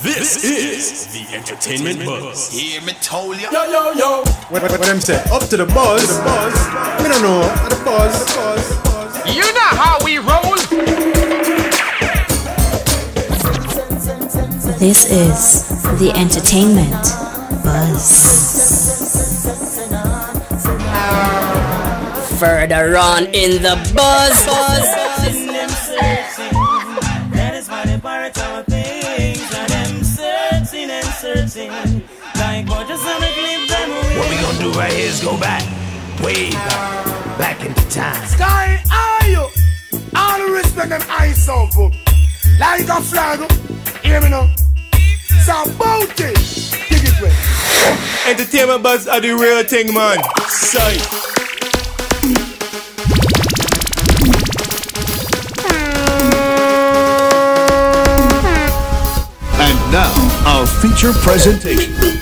This is the Entertainment Buzz. Hear me told ya. Yo, yo, yo. What them say? Up to the buzz. We don't know. The buzz. You know how we roll. This is the Entertainment Buzz. Further on in the buzz. That is why they pirate our things. And them searching. Like what just on a clip them away. What we gonna do right here is go back, way back into time. Sky, are you? All the respect and ice up. Like a flag. Hear me now. It's about it. Dig it way. Entertainment Buzz are the real thing, man. Sight. And now, our feature presentation.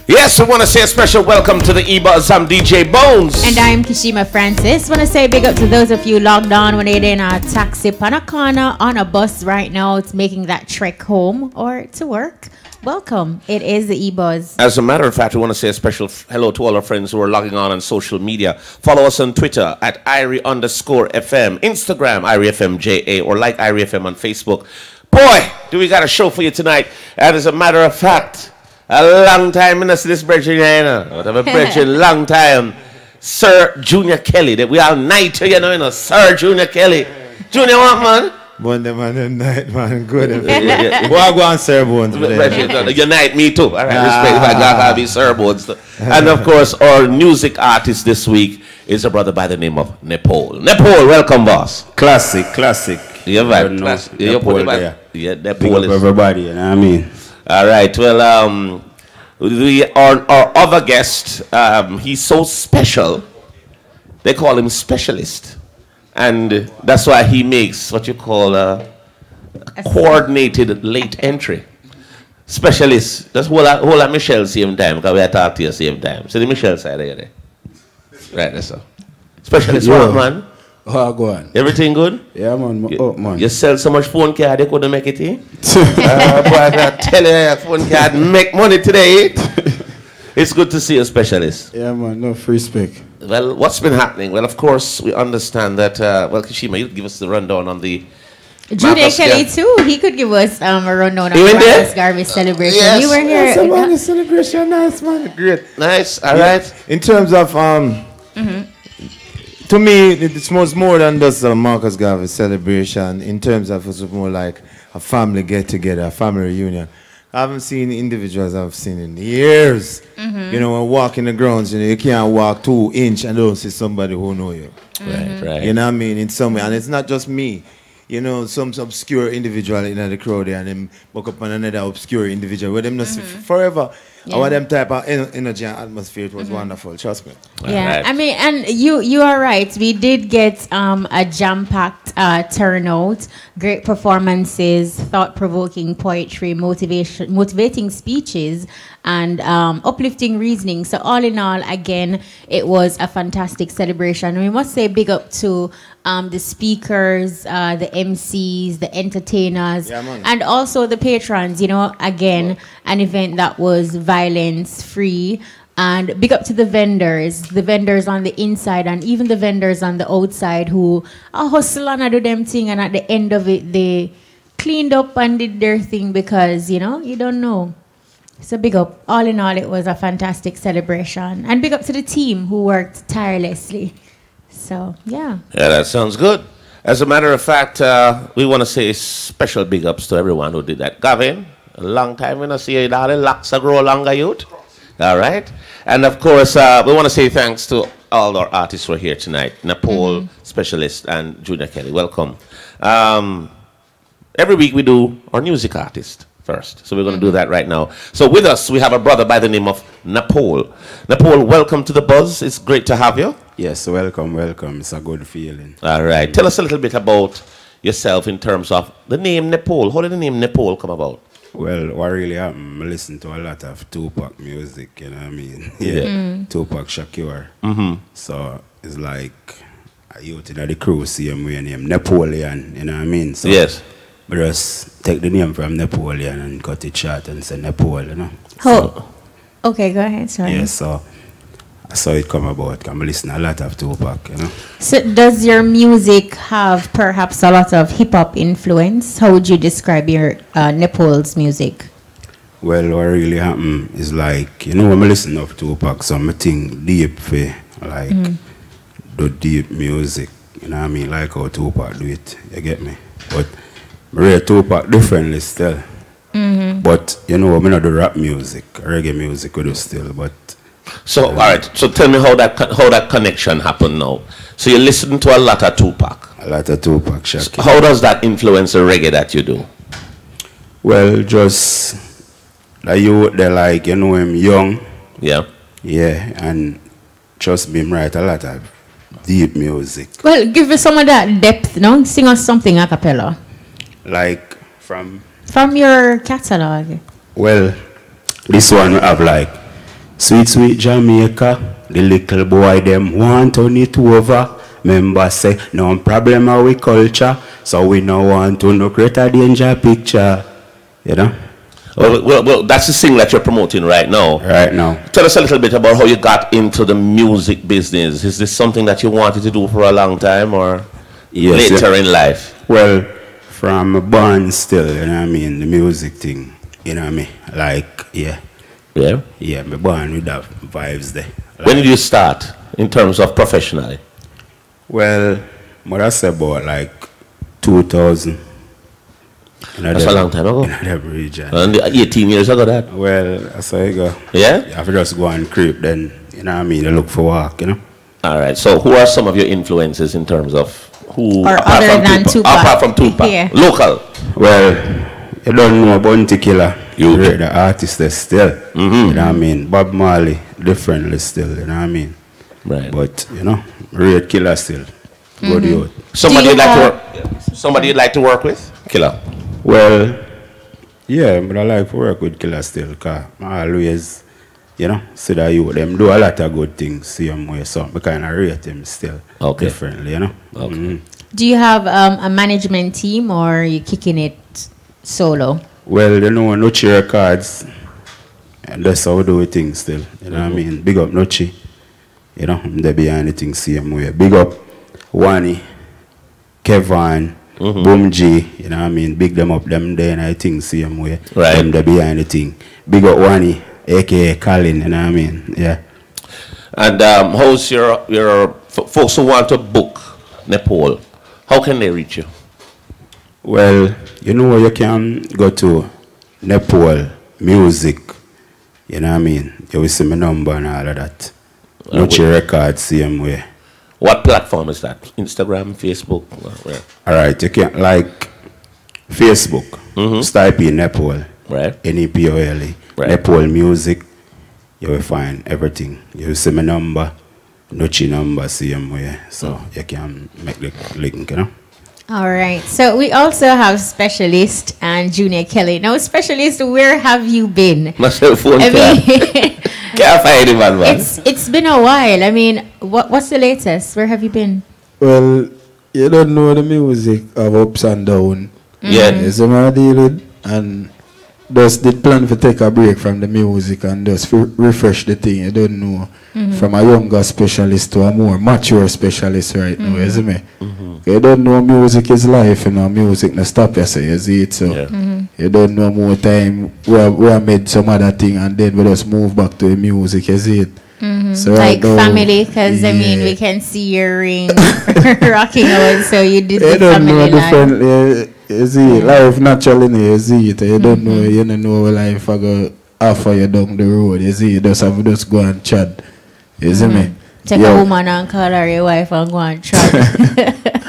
Yes, we want to say a special welcome to the E-Buzz. I'm DJ Bones. And I'm Kishima Francis. Want to say big up to those of you logged on when they're in a taxi, on a corner, on a bus right now. It's making that trek home or to work. Welcome. It is the E-Buzz. As a matter of fact, we want to say a special hello to all our friends who are logging on social media. Follow us on Twitter at Irie_FM, Instagram IrieFMJA, or like IrieFM on Facebook. Boy, do we got a show for you tonight. And as a matter of fact, a long time in this brethren, whatever brethren, long time. Sir Junior Kelly, that we all night, you know, Sir Junior Kelly. Junior, what man? Monday man and night man, good. Well, go on, Sir Bones. Unite me too. All right, respect. If I gotta be Sir Bones. And of course, our music artist this week is a brother by the name of Nepole. Nepole, welcome, boss. Classic. Yeah, right. Nepole there. Yeah, Big Nepole up is. everybody, you know what I mean? All right. Well, our other guest, he's so special. They call him specialist. And that's why he makes what you call a coordinated late entry. Specialist. That's whole of Michelle same time, because we are talking to you same time. So the Michelle side there. Right, that's all. Specialist, what, man? Oh, go on. Everything good? Yeah, man. Man. You sell so much phone card, they couldn't make it, eh? Boy, I tell you, phone card make money today, eh? It's good to see a specialist. Yeah, man. No free spec. Well, what's been happening? Well, of course, we understand that, well, Kishima, you give us the rundown on the... Junior Kelly, too. He could give us a rundown on You the in there? Marcus Garvey celebration. Yes. You were here. It's a man celebration, nice man. Great. Nice, all right. In terms of to me, it's more than just a Marcus Garvey celebration. In terms of it's more like a family get together, a family reunion. I haven't seen individuals I've seen in years. You know, when walking the grounds, you know, you can't walk 2 inches and don't see somebody who know you. Right. You know what I mean? In some way, and it's not just me. You know, some obscure individual in the crowd there, and them walk up on another obscure individual with them not see forever. Our them type of energy and atmosphere, it was wonderful. Trust me. Yeah, Right. I mean, and you are right. We did get a jam-packed turnout, great performances, thought-provoking poetry, motivating speeches, and uplifting reasoning. So all in all, again, it was a fantastic celebration. We must say big up to the speakers, the MCs, the entertainers, and also the patrons. You know, again, an event that was violence-free. And big up to the vendors on the inside and even the vendors on the outside who are hustling and do them thing, and at the end of it, they cleaned up and did their thing because, you know, you don't know. So big up. All in all, it was a fantastic celebration. And big up to the team who worked tirelessly. So, yeah. Yeah, that sounds good. As a matter of fact, we want to say special big ups to everyone who did that. Gavin, a long time we don't see you, darling. Locks are grow longer, youth. All right. And of course, we want to say thanks to all our artists who are here tonight. Nepole, Specialist, and Junior Kelly. Welcome. Every week we do our music artist first. So we're going to do that right now. So with us, we have a brother by the name of Nepole. Nepole, welcome to the Buzz. It's great to have you. Yes, welcome. It's a good feeling. All right. Tell us a little bit about yourself in terms of the name Nepole. How did the name Nepole come about? Well, what really happened, I listen to a lot of Tupac music, you know what I mean? Yeah, Tupac Shakur. So it's like a youth in the crew, see him with name Napoleon, you know what I mean? So yes. But just take the name from Napoleon and cut it short and say Nepole, you know. Okay, go ahead, sorry. Yeah, so that's how it come about. I'm listening a lot of Tupac, you know. So does your music have perhaps a lot of hip-hop influence? How would you describe your Nepole's music? Well, what really happened is like, you know, when I listen to Tupac, so I think deep for like the deep music, you know what I mean? Like how Tupac do it, you get me? But I read Tupac differently still. But, you know, I'm not do rap music, reggae music we do still, but... So, all right, so tell me how that connection happened now. So you listen to a lot of Tupac. A lot of Tupac, Shaki. How does that influence the reggae that you do? Well, just like you, they're like, you know, him young. Yeah. Yeah, and trust me, him write a lot of deep music. Well, give us some of that depth, no? Sing us something a cappella. Like from your catalog. Well, this one we have like Sweet Sweet Jamaica, the little boy them want to it over. Members say no problem with culture, so we no want to no create a danger picture. You know? Well, that's the thing that you're promoting right now. Right now. Tell us a little bit about how you got into the music business. Is this something that you wanted to do for a long time or later in life? Well, from born still, you know what I mean, the music thing, you know what I mean? Like, yeah. Yeah? Yeah, I'm born with that vibes there. Like, when did you start in terms of professionally? Well, what I say about like 2000. That's a long time ago. In that region. And 18 years ago that? Well, that's how you go. Yeah? You have to just go and creep then, you know what I mean, you look for work, you know? Alright, so who are some of your influences in terms of who, or other than Tupac? Apart from Tupac. Yeah. Local? Well, you don't know Bounty Killer. You the artist is still. You know what I mean? Bob Marley, differently still, you know what I mean? Right. But, you know, Red Killer still. Good youth. Somebody you'd like to work with? Killer? Well, yeah, but I like to work with Killer still, because I always, you know, see that you them do a lot of good things, see them way, so I kind of rate them still differently, you know. Okay. Do you have a management team or are you kicking it solo? Well, you know, Nochi Records, and that's how we do things still, you know what I mean? Big up Nochi, you know, they behind the things same way. Big up Wani, Kevin, Boom G, you know what I mean? Big them up, them there, and I think same way. Right. Them they behind the thing. Big up Wani, aka Colin, you know what I mean? Yeah. And how's your folks who want to book Nepole? How can they reach you? Well, you know, you can go to Nepole Music, you know what I mean? You will see my number and all of that. Nochi Records, same way. What platform is that? Instagram, Facebook? Where? Alright, you can like Facebook. Just type in Nepole. Right. Nepole. Right. Nepole Music. You will find everything. You will see my number, Nochi number, same way. So you can make the link, you know. All right. So we also have Specialist and Junior Kelly. Now, Specialist, where have you been? Myself phone can't find him, man. It's been a while. I mean, what's the latest? Where have you been? Well, you don't know the music of ups and downs. Yeah. It's a deal with, and just did plan to take a break from the music and just refresh the thing. You don't know. From a younger specialist to a more mature specialist right now, isn't me? You don't know music is life, you know, music no stop you say, you see it, so you don't know more time we made some other thing and then we just move back to the music, you see it. So like right now, family, because I mean we can see your ring rocking out, so you did the you don't family know life. differently, you see life naturally, you see it, you don't know, you don't know life I go offer you down the road, you see, you just have to just go and chat. You see me? Take a woman and call her your wife and go and try.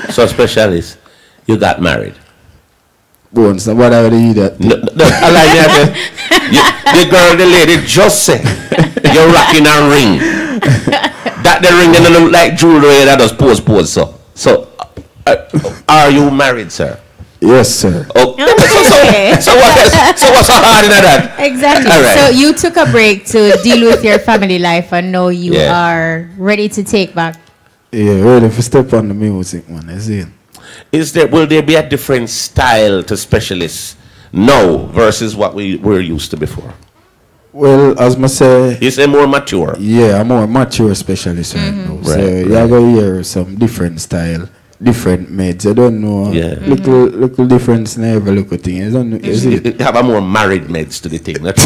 So, Specialist, you got married. Bones, what I would do that? No, I like that. The girl, the lady just said, you're rocking a ring. That the ring doesn't look like jewelry that does pose. So, are you married, sir? Yes, sir. Oh. So what's so hard in that? Exactly. Right. So you took a break to deal with your family life, and now you are ready to take back. Yeah, ready for step on the music, man. I see it. Will there be a different style to specialists now versus what we were used to before? Well, as I say, is it more mature? Yeah, a more mature specialist right now. Right, So you are going to hear some different style, different meds. I don't know. Yeah. Little difference in every little thing. I don't know. Is it? Have a more married meds to the thing. That's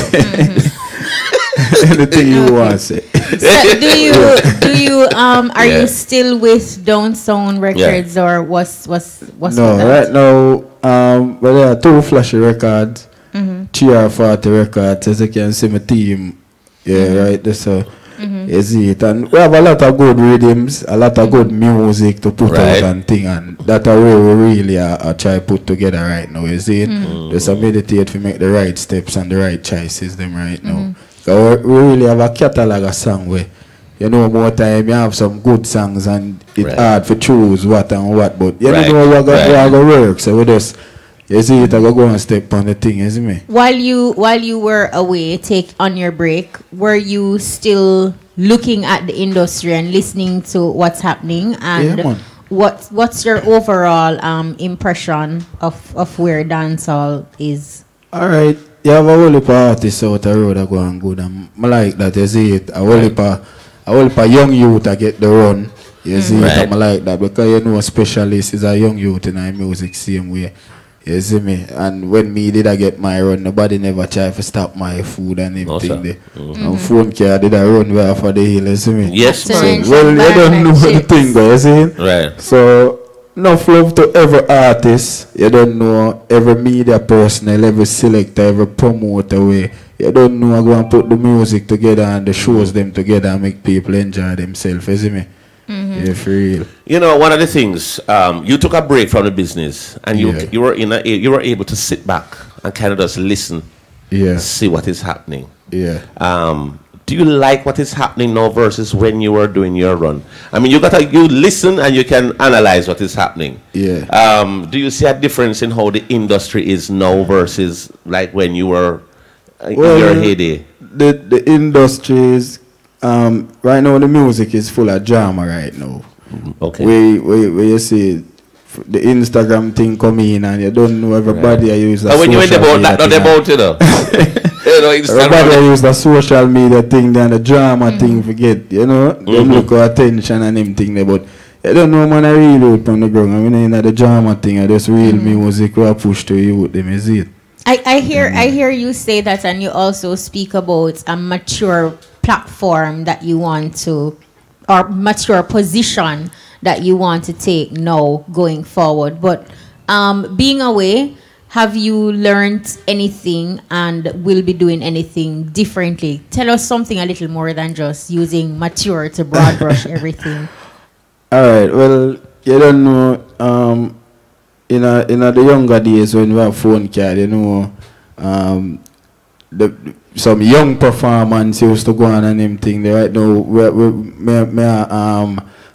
anything you want to say. So are you still with Down Sound Records or what's no, right now well, there are 2 flashy records, 340 records, as you can see my team. Yeah, right there, so is it, and we have a lot of good rhythms, a lot of good music to put out and thing, and that are where we really are try put together right now. You see, just a meditate to make the right steps and the right choices them right now. So we really have a catalog of song where, you know, more time you have some good songs and it's hard to choose what and what, but you know what going to work. So we just, you see it, I go and step on the thing, you see me? While you were away, on your break, were you still looking at the industry and listening to what's happening? And what's your overall impression of where dancehall is? All right. You have a whole heap of artists out the road that go and good, and I like that, you see it. A whole heap of young youth that get the run, you see it, and I like that, because you know a specialist is a young youth in our music same way, you see me. And when me did I get my run, nobody never try to stop my food and everything there. And phone care did I run well for the hill, you see me. Yes, man. So, well, you don't know the thing there, you see it? Right. So, enough love to every artist. You don't know every media personnel, every selector, every promoter way. You don't know I'm going to put the music together and the shows them together and make people enjoy themselves. You see me? Yeah, for real. You know, one of the things, you took a break from the business and you were able to sit back and kind of just listen, see what is happening. Yeah. Do you like what is happening now versus when you were doing your run? I mean, you listen and you can analyze what is happening. Yeah. Do you see a difference in how the industry is now versus like when you were in your heyday? The industry is right now. The music is full of drama right now. Okay. Where you see the Instagram thing come in and you don't know everybody I use. When you went about that, not about you know. Everybody use the social media thing and the drama thing, forget, you know, them look for attention and them thing there, but you don't know man I really out on the ground. I mean in the drama thing and just real music we push to you with them, is it? I hear you say that, and you also speak about a mature platform that you want to, or mature position that you want to take now going forward. But being away, have you learned anything and will be doing anything differently? Tell us something a little more than just using mature to broad brush everything. All right. Well, you don't know. In the younger days when we have phone card, you know, some young performance used to go on and them thing. Right now,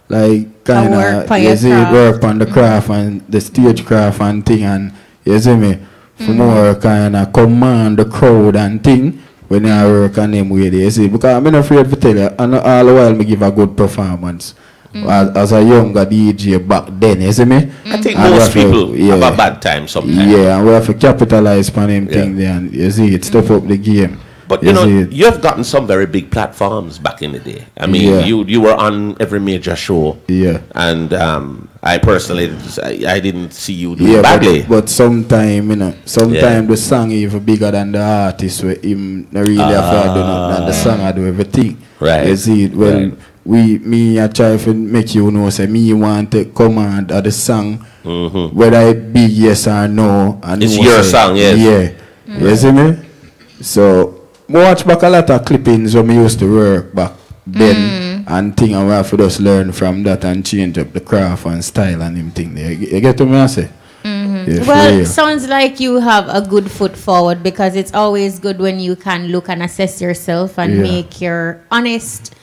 like kind of work on the craft and the stage craft and thing, and you see me, for more kind of command the crowd and thing when I work on them way there, you see, because I'm not afraid to tell you, and all the while me give a good performance. As a younger DJ back then, you see me? I think most people have a bad time sometimes. Yeah, and we have to capitalize on them thing there, and you see, it step up the game. But you know, you have gotten some very big platforms back in the day. I mean, you were on every major show. Yeah. And I personally, I didn't see you do it badly. But sometimes, you know, the song even bigger than the artist, where him not really have to do nothing, and the song I do everything. Right. You see it? Well, I try to make you know, say, me want to command of the song, whether it be yes or no. And it's your song, yes. Yeah. You see me? So, I watch back a lot of clippings when we used to work back then and thing, and we have to just learn from that and change up the craft and style and them thing there. You get what I say? Yeah, well, it sounds like you have a good foot forward, because it's always good when you can look and assess yourself and make your honest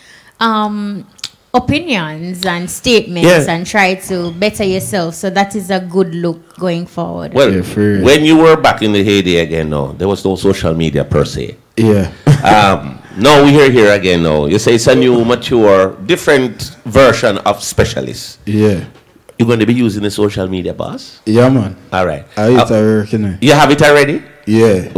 opinions and statements and try to better yourself. So that is a good look going forward. Well, when you were back in the heyday again, no, there was no social media per se. Yeah. No, we hear here again now. You say it's a new, mature, different version of specialists. Yeah. You're going to be using the social media, boss? Yeah, man. All right. I it working. You have it already? Yeah.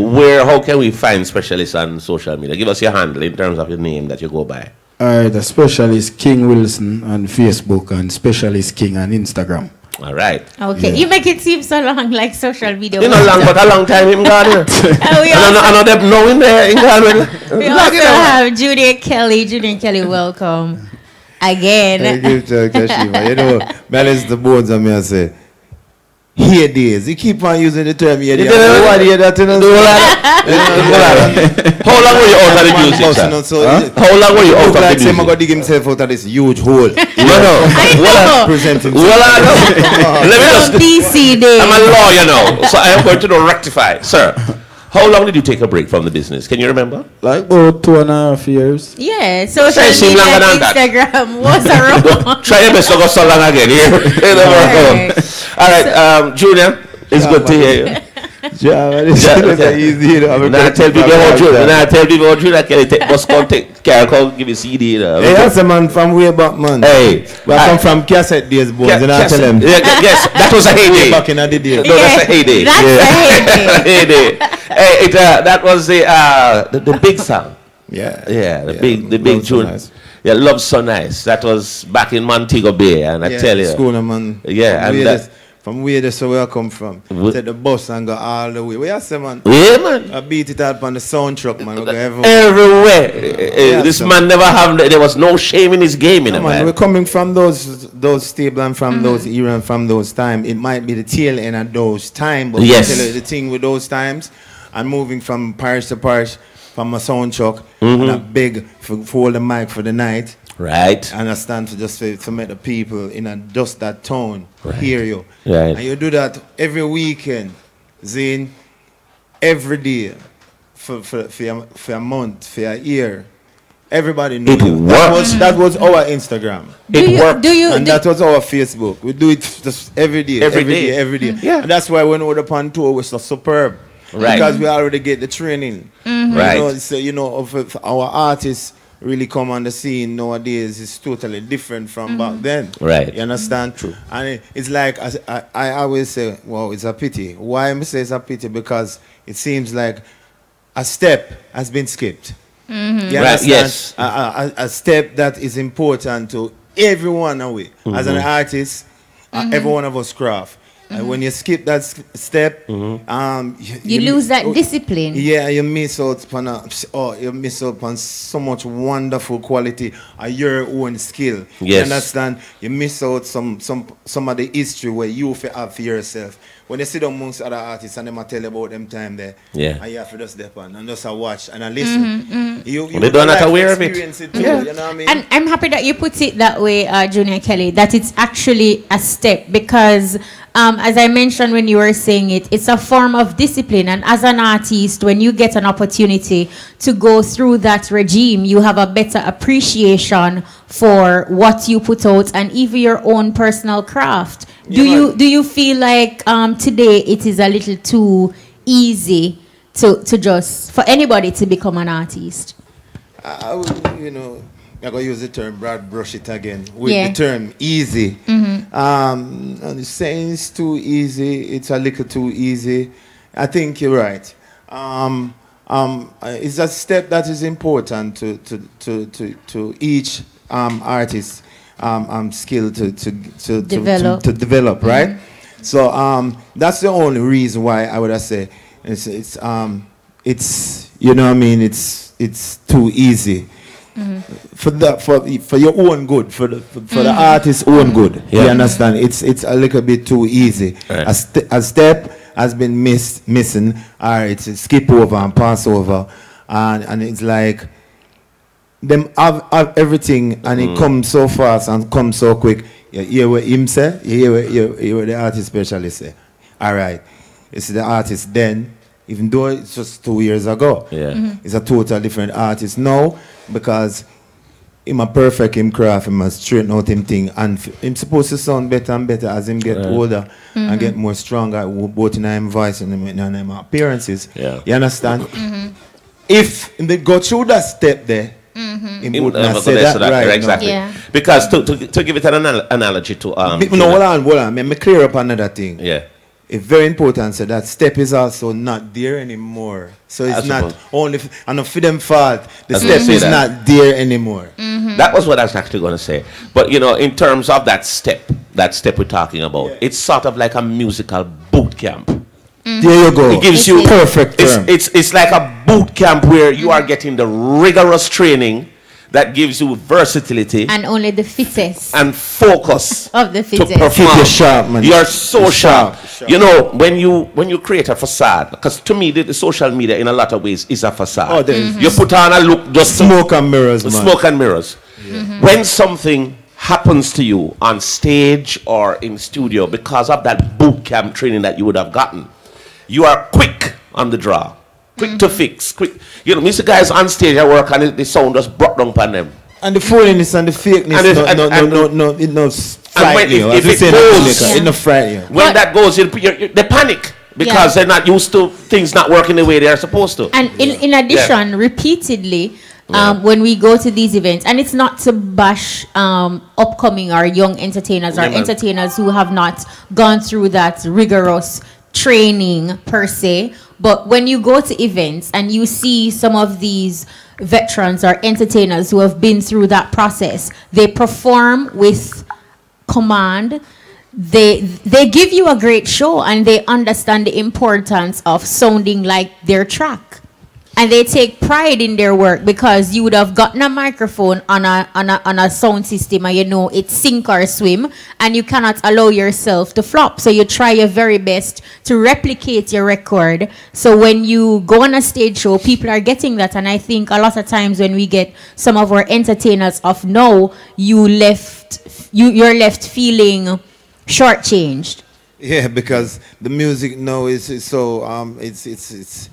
How can we find specialists on social media? Give us your handle in terms of your name that you go by. Alright, the Specialist King Wilson on Facebook and Specialist King on Instagram. All right. Okay, you make it seem so long, like social media. You know, long, but a long time him gone here. I know them knowing there in Ghana. We also have Junior Kelly. Junior Kelly, welcome again. You know, balance the boards and me and say, here days. You keep on using the term here days. What hear that? How long were you out of the music, sir? How long were you out of the music? I'm going to dig himself out of this huge hole. No. Let me just... PC day. I'm a lawyer now, so I am going to rectify. Sir, how long did you take a break from the business? Can you remember? Like about 2.5 years. Yeah, social media and Instagram was around. Try your best to go so long again. All right, Junior, it's good to hear you. Easy. Now tell people how Junior Kelly must come take care of give you CD. Hey, that's a man from way back, man. Hey, we come from cassette days, boys. And I tell them. Yes, that was a heyday. Back in the day. No, that's a heyday. That's a heyday. Hey, that was the big song. Yeah, the big tune. So yeah, Love So Nice. That was back in Montego Bay, and I tell you, school, man. Yeah, and from where this where I come from. Take the bus and go all the way. Where you say, man? Yeah, man. I beat it out on the sound truck, man. We go everywhere. This man never have. There was no shame in his game, man. We're coming from those stable and from those era and from those time. It might be the tail end of those time, but yes, tell you the thing with those times, and moving from parish to parish, from a sound truck, and I beg for the mic for the night. Right. Understand, to make the people in just that tone hear you. Right. And you do that every weekend, Zane, every day, for a month, for a year. Everybody knows that was our Instagram. That was our Facebook. We do it just every day. Yeah. And that's why when we're on tour, we're so superb. Right. Because we already get the training. Right. If our artists really come on the scene nowadays, is totally different from back then. Right. You understand? True. And it's like, I always say, well, it's a pity. Why I say it's a pity? Because it seems like a step has been skipped. You understand? Yes. A step that is important to everyone away. As an artist, every one of us craft. And when you skip that step, you lose that discipline. Yeah, you miss out on so much wonderful quality of your own skill. Yes. You understand? You miss out some of the history where you have for yourself. When you sit amongst other artists and them tell you about them time there, and you have to just step on and just watch and listen. They don't not aware of it. Too, you know what I mean? And I'm happy that you put it that way, Junior Kelly, that it's actually a step because as I mentioned when you were saying it, it's a form of discipline. And as an artist, when you get an opportunity to go through that regime, you have a better appreciation for what you put out and even your own personal craft. Do you feel like today it is a little too easy to just for anybody to become an artist? I would, I'm going to use the term, broad brush it again, with the term easy. And saying it's too easy, it's a little too easy. I think you're right. It's a step that is important to each artist skill to develop, right? So that's the only reason why I would say it's you know what I mean, it's too easy. For your own good, for the artist's own good. You understand? It's a little bit too easy. Right. A step has been missing, or it's a skip over and pass over, and it's like them have everything, and it comes so fast and comes so quick. You hear what him say? You hear what the artist specialist say? All right, it's the artist then. Even though it's just 2 years ago, it's a total different artist now because him a perfect him craft, him a straighten out him thing, and him supposed to sound better and better as him get older and get more stronger, both in him voice and in him appearances. You understand? If they go through that step there, He would not say that right. Exactly. Yeah. Because to give it an analogy to no, hold on. Let me clear up another thing. Yeah. It's very important, so that step is also not there anymore. So it's not only, and for them fault, the step is not there anymore. That was what I was actually going to say. But, you know, in terms of that step we're talking about, it's sort of like a musical boot camp. There you go. It gives you perfect term. It's like a boot camp where you are getting the rigorous training that gives you versatility and only the fittest and focus of the fittest. to perform. You're sharp, man. You're so sharp. You know, when you create a facade, because to me the social media in a lot of ways is a facade. Oh, there is. You put on a look, just smoke and mirrors, man. Smoke and mirrors. When something happens to you on stage or in studio because of that boot camp training that you would have gotten, you are quick on the draw. Quick to fix, quick. You know, Mr. Guys on stage at work and the sound just brought down upon them. And the foolishness and the fakeness, when that goes, they panic because they're not used to things not working the way they are supposed to. And in addition, repeatedly, when we go to these events, and it's not to bash upcoming or young entertainers or entertainers who have not gone through that rigorous training per se, but when you go to events and you see some of these veterans or entertainers who have been through that process, they perform with command. They give you a great show, and they understand the importance of sounding like their track. And they take pride in their work, because you would have gotten a microphone on a sound system, and you know it's sink or swim, and you cannot allow yourself to flop. So you try your very best to replicate your record. So when you go on a stage show, people are getting that. And I think a lot of times when we get some of our entertainers of now, you're left feeling shortchanged. Yeah, because the music now is so it's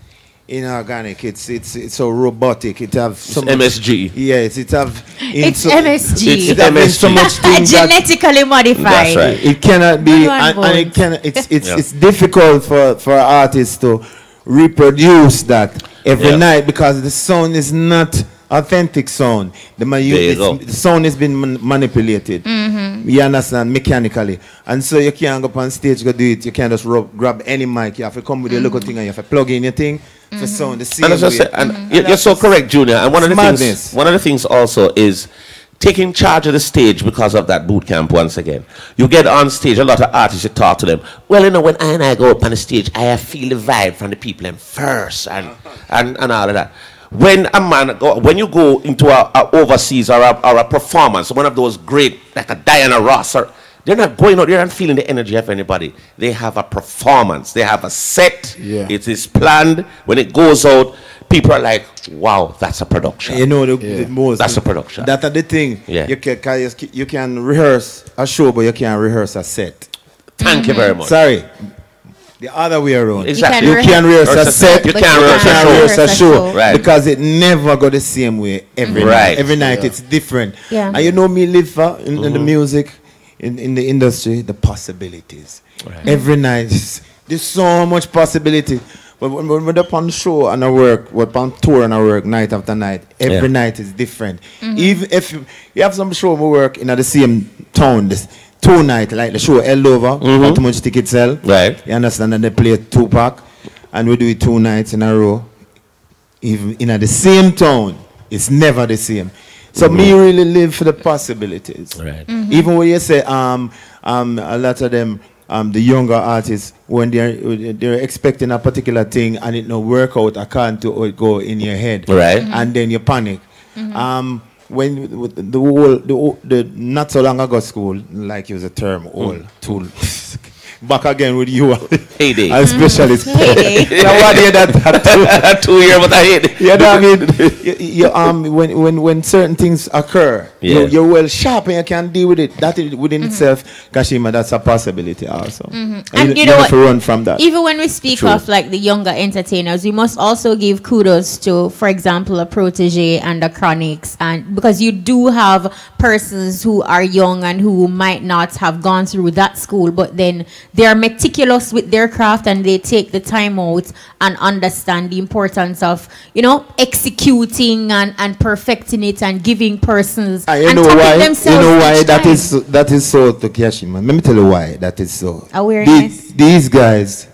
inorganic. It's so robotic. It have so much, MSG. Yes, it have. It's MSG. It have so much things genetically modified. That's right. It cannot be, and it can. It's difficult for artists to reproduce that every night, because the sound is not authentic sound. The sound has been manipulated. You understand, mechanically. And so you can't go up on stage, go do it. You can't just grab any mic. You have to come with your local thing, and you have to plug in your thing for sound the same way. You're so correct, Junior. And one of the things also is taking charge of the stage because of that boot camp once again. You get on stage, a lot of artists, you talk to them. Well, you know, when I go up on the stage, I feel the vibe from the people and first and all of that. When when you go into a overseas or a performance, one of those great, like a Diana Ross, they're not going out, they're not feeling the energy of anybody. They have a performance, they have a set, it is planned. When it goes out, people are like, wow, that's a production. You know, the most. That's a production. That's the thing. Yeah. You can rehearse a show, but you can't rehearse a set. Thank you very much. Sorry. The other way around. Exactly. You can rehearse a set. You can't rehearse a show. Right. Because it never go the same way every night. Every night it's different. Yeah. And you know me live in the music, in the industry, the possibilities. Right. Every night, there's so much possibility. But when we're up on the show and I work, we're on tour and I work night after night, every night is different. Even if you have some show we work in the same town, this 2 nights, like the show held over, how too much tickets sell. Right. You understand? And they play 2-pack, and we do it 2 nights in a row. Even in the same town, it's never the same. So me really live for the possibilities. Right. Even when you say a lot of them, the younger artists, when they're expecting a particular thing and it no work out according to how it go in your head, right, and then you panic. When the not so long ago school, like use a term, old tool. Back again with you, heyday, a specialist. Heyday. that 2 years, but I hate it. You know what I mean? When certain things occur, you're well sharp and you can deal with it. That within itself, Kashima, that's a possibility also. And you know what? Run from that. Even when we speak of like the younger entertainers, we must also give kudos to, for example, a Protege and a Chronics, and because you do have persons who are young and who might not have gone through that school, but then they are meticulous with their craft and they take the time out and understand the importance of, you know, executing and perfecting it and giving persons you and know tapping why? themselves. You know why each that time. is so Takeshi, man. Let me tell you why that is so. Awareness. These guys.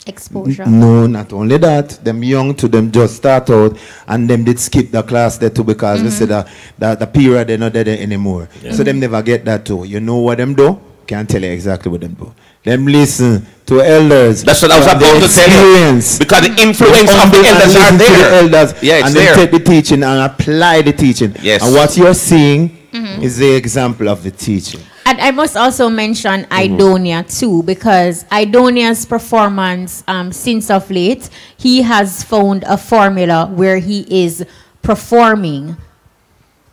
Exposure. No, not only that. Them young to them just start out and them did skip the class there too because they said that the period they're not there anymore. Yeah. So them never get that too. You know what them do? Can't tell you exactly what them do. Them listen to elders. That's what I was about to tell you. Because the influence of the elders are listen to the there. elders Yeah, it's and there. then take the teaching and apply the teaching. Yes. And what you're seeing is the example of the teaching. And I must also mention Idonia too, because Idonia's performance since of late, he has found a formula where he is performing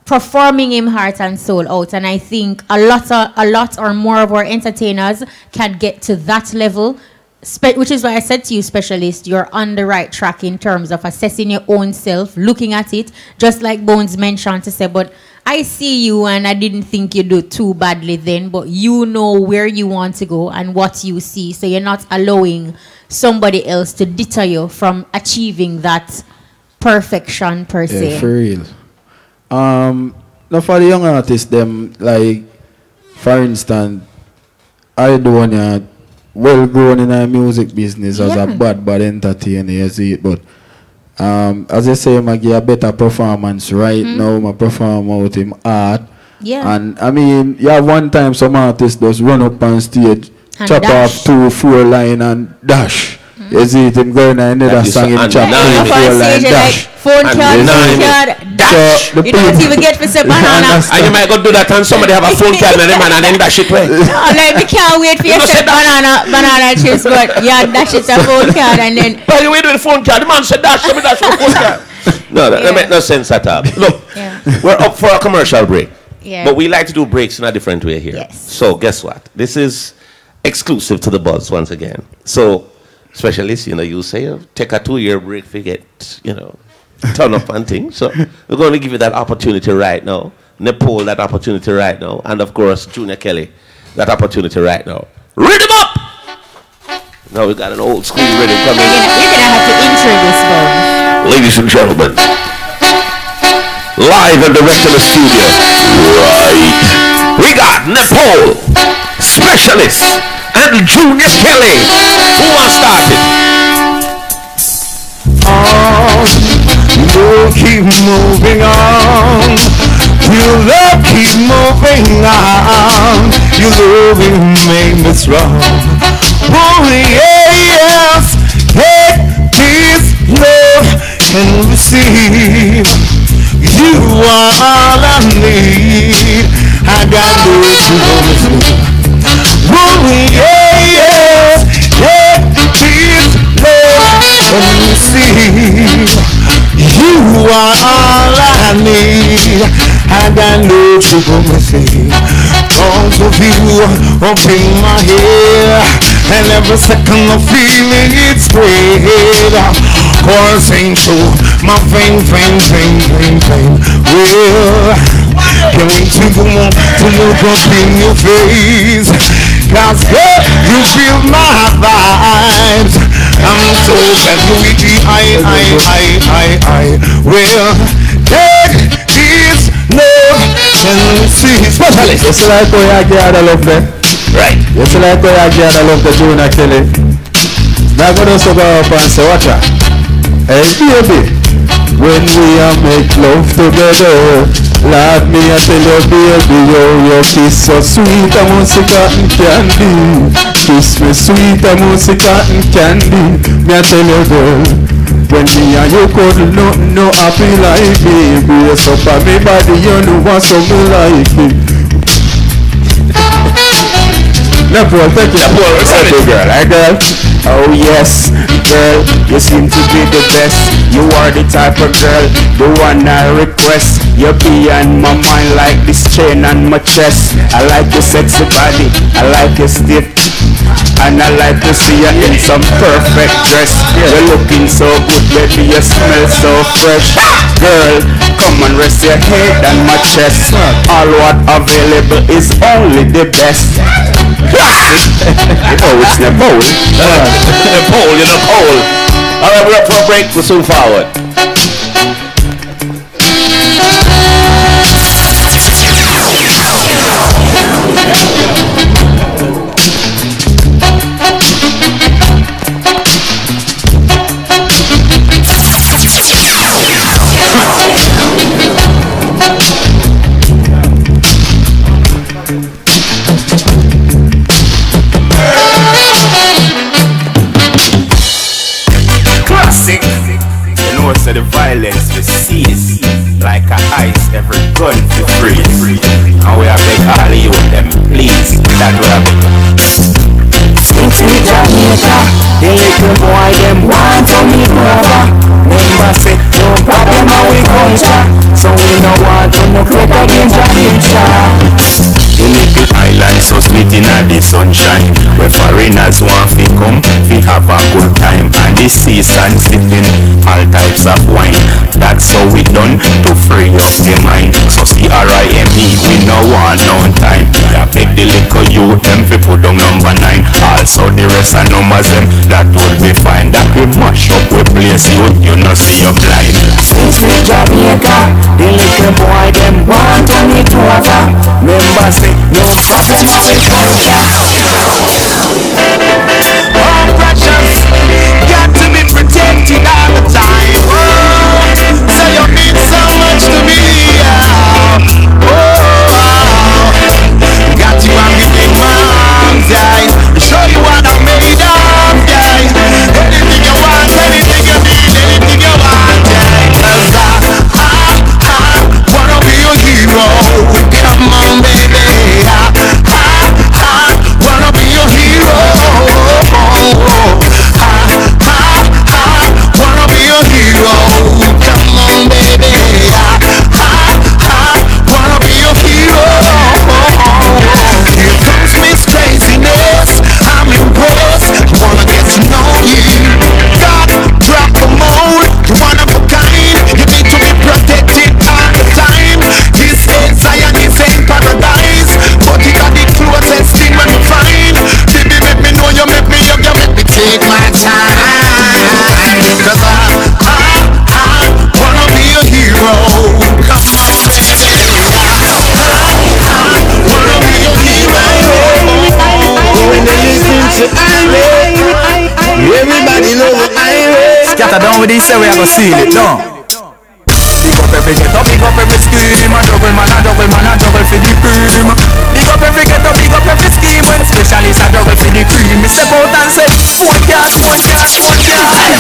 him heart and soul out. And I think a lot or more of our entertainers can get to that level, which is why I said to you, specialist, you're on the right track in terms of assessing your own self, looking at it, just like Bones mentioned to say, but I see you and I didn't think you do too badly then, but you know where you want to go and what you see. So you're not allowing somebody else to deter you from achieving that perfection per se. Yeah, for real. Now for the young artists, them, like, for instance, I do want well grown in a music business as a bad entertainer, you see it, but as I say, I give a better performance right now. I perform out in art. Yeah. And I mean, you have one time some artists just run up on stage, and chop dash. off 2-4 line and dash. You see it, him going and another song him chop 2-4 line dash. Phone card, dash. So you don't even get for say banana. And you might go do that and somebody have a phone card and then dash it away. Like, we can't wait for you to say banana chips, but yeah, dash it a phone card and then. But you wait with the phone card. The man said dash, let me dash with the phone card. No, that makes no sense at all. Look, we're up for a commercial break. Yeah. But we like to do breaks in a different way here. Yes. So guess what? This is exclusive to the Buzz once again. So, specialists, you know, you say, take a 2-year break to get, you know, turn up and things. So we're going to give you that opportunity right now. Nepole, that opportunity right now. And of course, Junior Kelly, that opportunity right now. Rhythm up! Now we got an old school rhythm coming. You're going to have to intro this one. Ladies and gentlemen, live and direct in the studio. Right. We got Nepole, Specialist, and Junior Kelly. Who wants started? You keep moving on. Your love keep moving on. Your loving made me strong. Oh yes, take this love and receive. You are all I need. I got no to. Oh yes, take this love and receive. You are all I need. I got no to say. Thoughts of you up in my head, and every second I'm feeling it's great. Coursing through my vein. Well, can't wait to go on to look up in your face. Cause girl, you feel my vibes. I'm so happy. I will take this love and see. Specialist. You see like how you get a love there? Right. You see like how you get a love the Junior Kelly? Now go to go up and say, watch out. Hey baby, when we make love together, Lord, me I tell you baby, your kiss so sweet, I want to cotton candy. Kiss me sweet, I want to cotton candy. Me I tell you girl, when me and you cuddle, no happy like me. Brace up on me body, you know want something like me. Nepole, thank you. Nepole, thank you, girl. Hey, girl. Oh yes, girl, you seem to be the best. You are the type of girl, the one I request. You be on my mind like this chain on my chest. I like your sexy body, I like your stiff, and I like to see you in some perfect dress. You're looking so good, baby, you smell so fresh. Girl, Come and rest your head on my chest. All what available is only the best. Classic. You know it's Nepole. Nepole, you know, Nepole. Alright, we're up for a break. We'll soon forward. So the violence we seize like a ice, every gun we freeze. And we are beg all you them please, that we are beg. Since we Jamaica, the little boy them want to me over. Remember say no problem how we culture, so we no want to no break against Jamaica. The little island so sweet in the sunshine, where foreigners want to come, we have a good time. And the season sipping all types of wine. That's how we done to free up the mind. So CRIME, we no want no time. I beg the little youth them fi put down number 9. Also the rest of numbers them, that would be fine. That we mash up we place you know see you blind. Since we Jamaica, the little boy them want to meet over. Remember say no problem how we culture. Oh precious, got to be protected all the time. Oh, so you mean so much to me. Oh, got you on me big arms, guys. Show you what I'm made of, guys. Anything you want, anything you need, anything you want, guys. 'Cause I wanna be your hero. Come on, baby. Wanna be your hero. Wanna be your hero. Come on, baby. Wanna be your hero. Here comes Miss Craziness. I'm impressed. Wanna get to know you. God, drop the mold. You one of a kind. You need to be protected all the time. This ain't Zion, this ain't paradise. But you got the closest thing when you find. Baby, make me know you make me up, you make me take my time. 'Cause I wanna be a hero. Come on, baby. I wanna be a hero. When they listen to everybody know what scatter down with this, we are gonna seal it down. Big up every ghetto, big up every scheme. A double man, a double man, a double for the cream. Big up every ghetto, big up every scheme. When specialists a double for the cream. Me step out and say, one cash, one cash, one cash.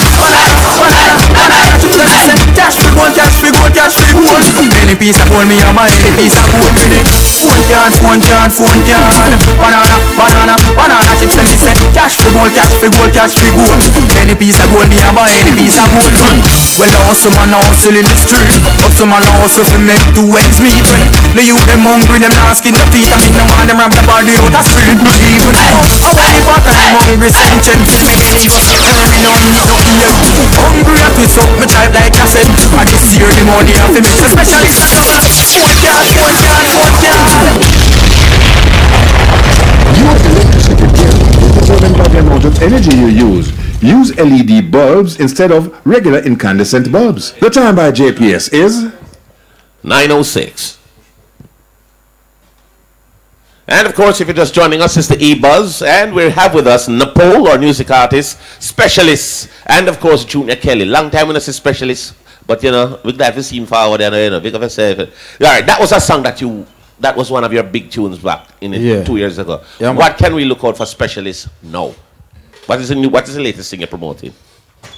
Cash for gold, cash for gold, cash for gold. Any piece of gold me a buy, any piece of gold for the one cash, one cash, one cash. Banana, banana, banana chips and me say, cash for gold, cash for gold, cash for gold. Any piece of gold me a buy, any piece of gold. Well, also man hustle in the street. Also man hustle to make two ends meet. When the youth them hungry, them not skin the feet. I mean no man them ramp the body out the street. But even now, I want the part I'm hungry, sentient. Me any go me no need no ear. Hungry at this up, me type like I said. I just hear the money of the mix. Especially one cash, one cash, one cash. Your electricity bill will determine by the amount of energy you use. Use LED bulbs instead of regular incandescent bulbs. The time by JPS is 9:06. And of course, if you're just joining us, it's the E-Buzz, and we have with us Nepole, our music artist, specialist, and of course Junior Kelly. Long time when I say specialist, but you know, we're glad to see him forward and you know, big of yourself. All right, that was a song that was one of your big tunes back in 2 years ago. Yeah, what can we look out for specialists now? What is the latest thing you're promoting?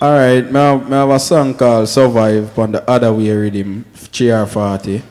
Alright, I have a song called Survive on the other way rhythm, CR40.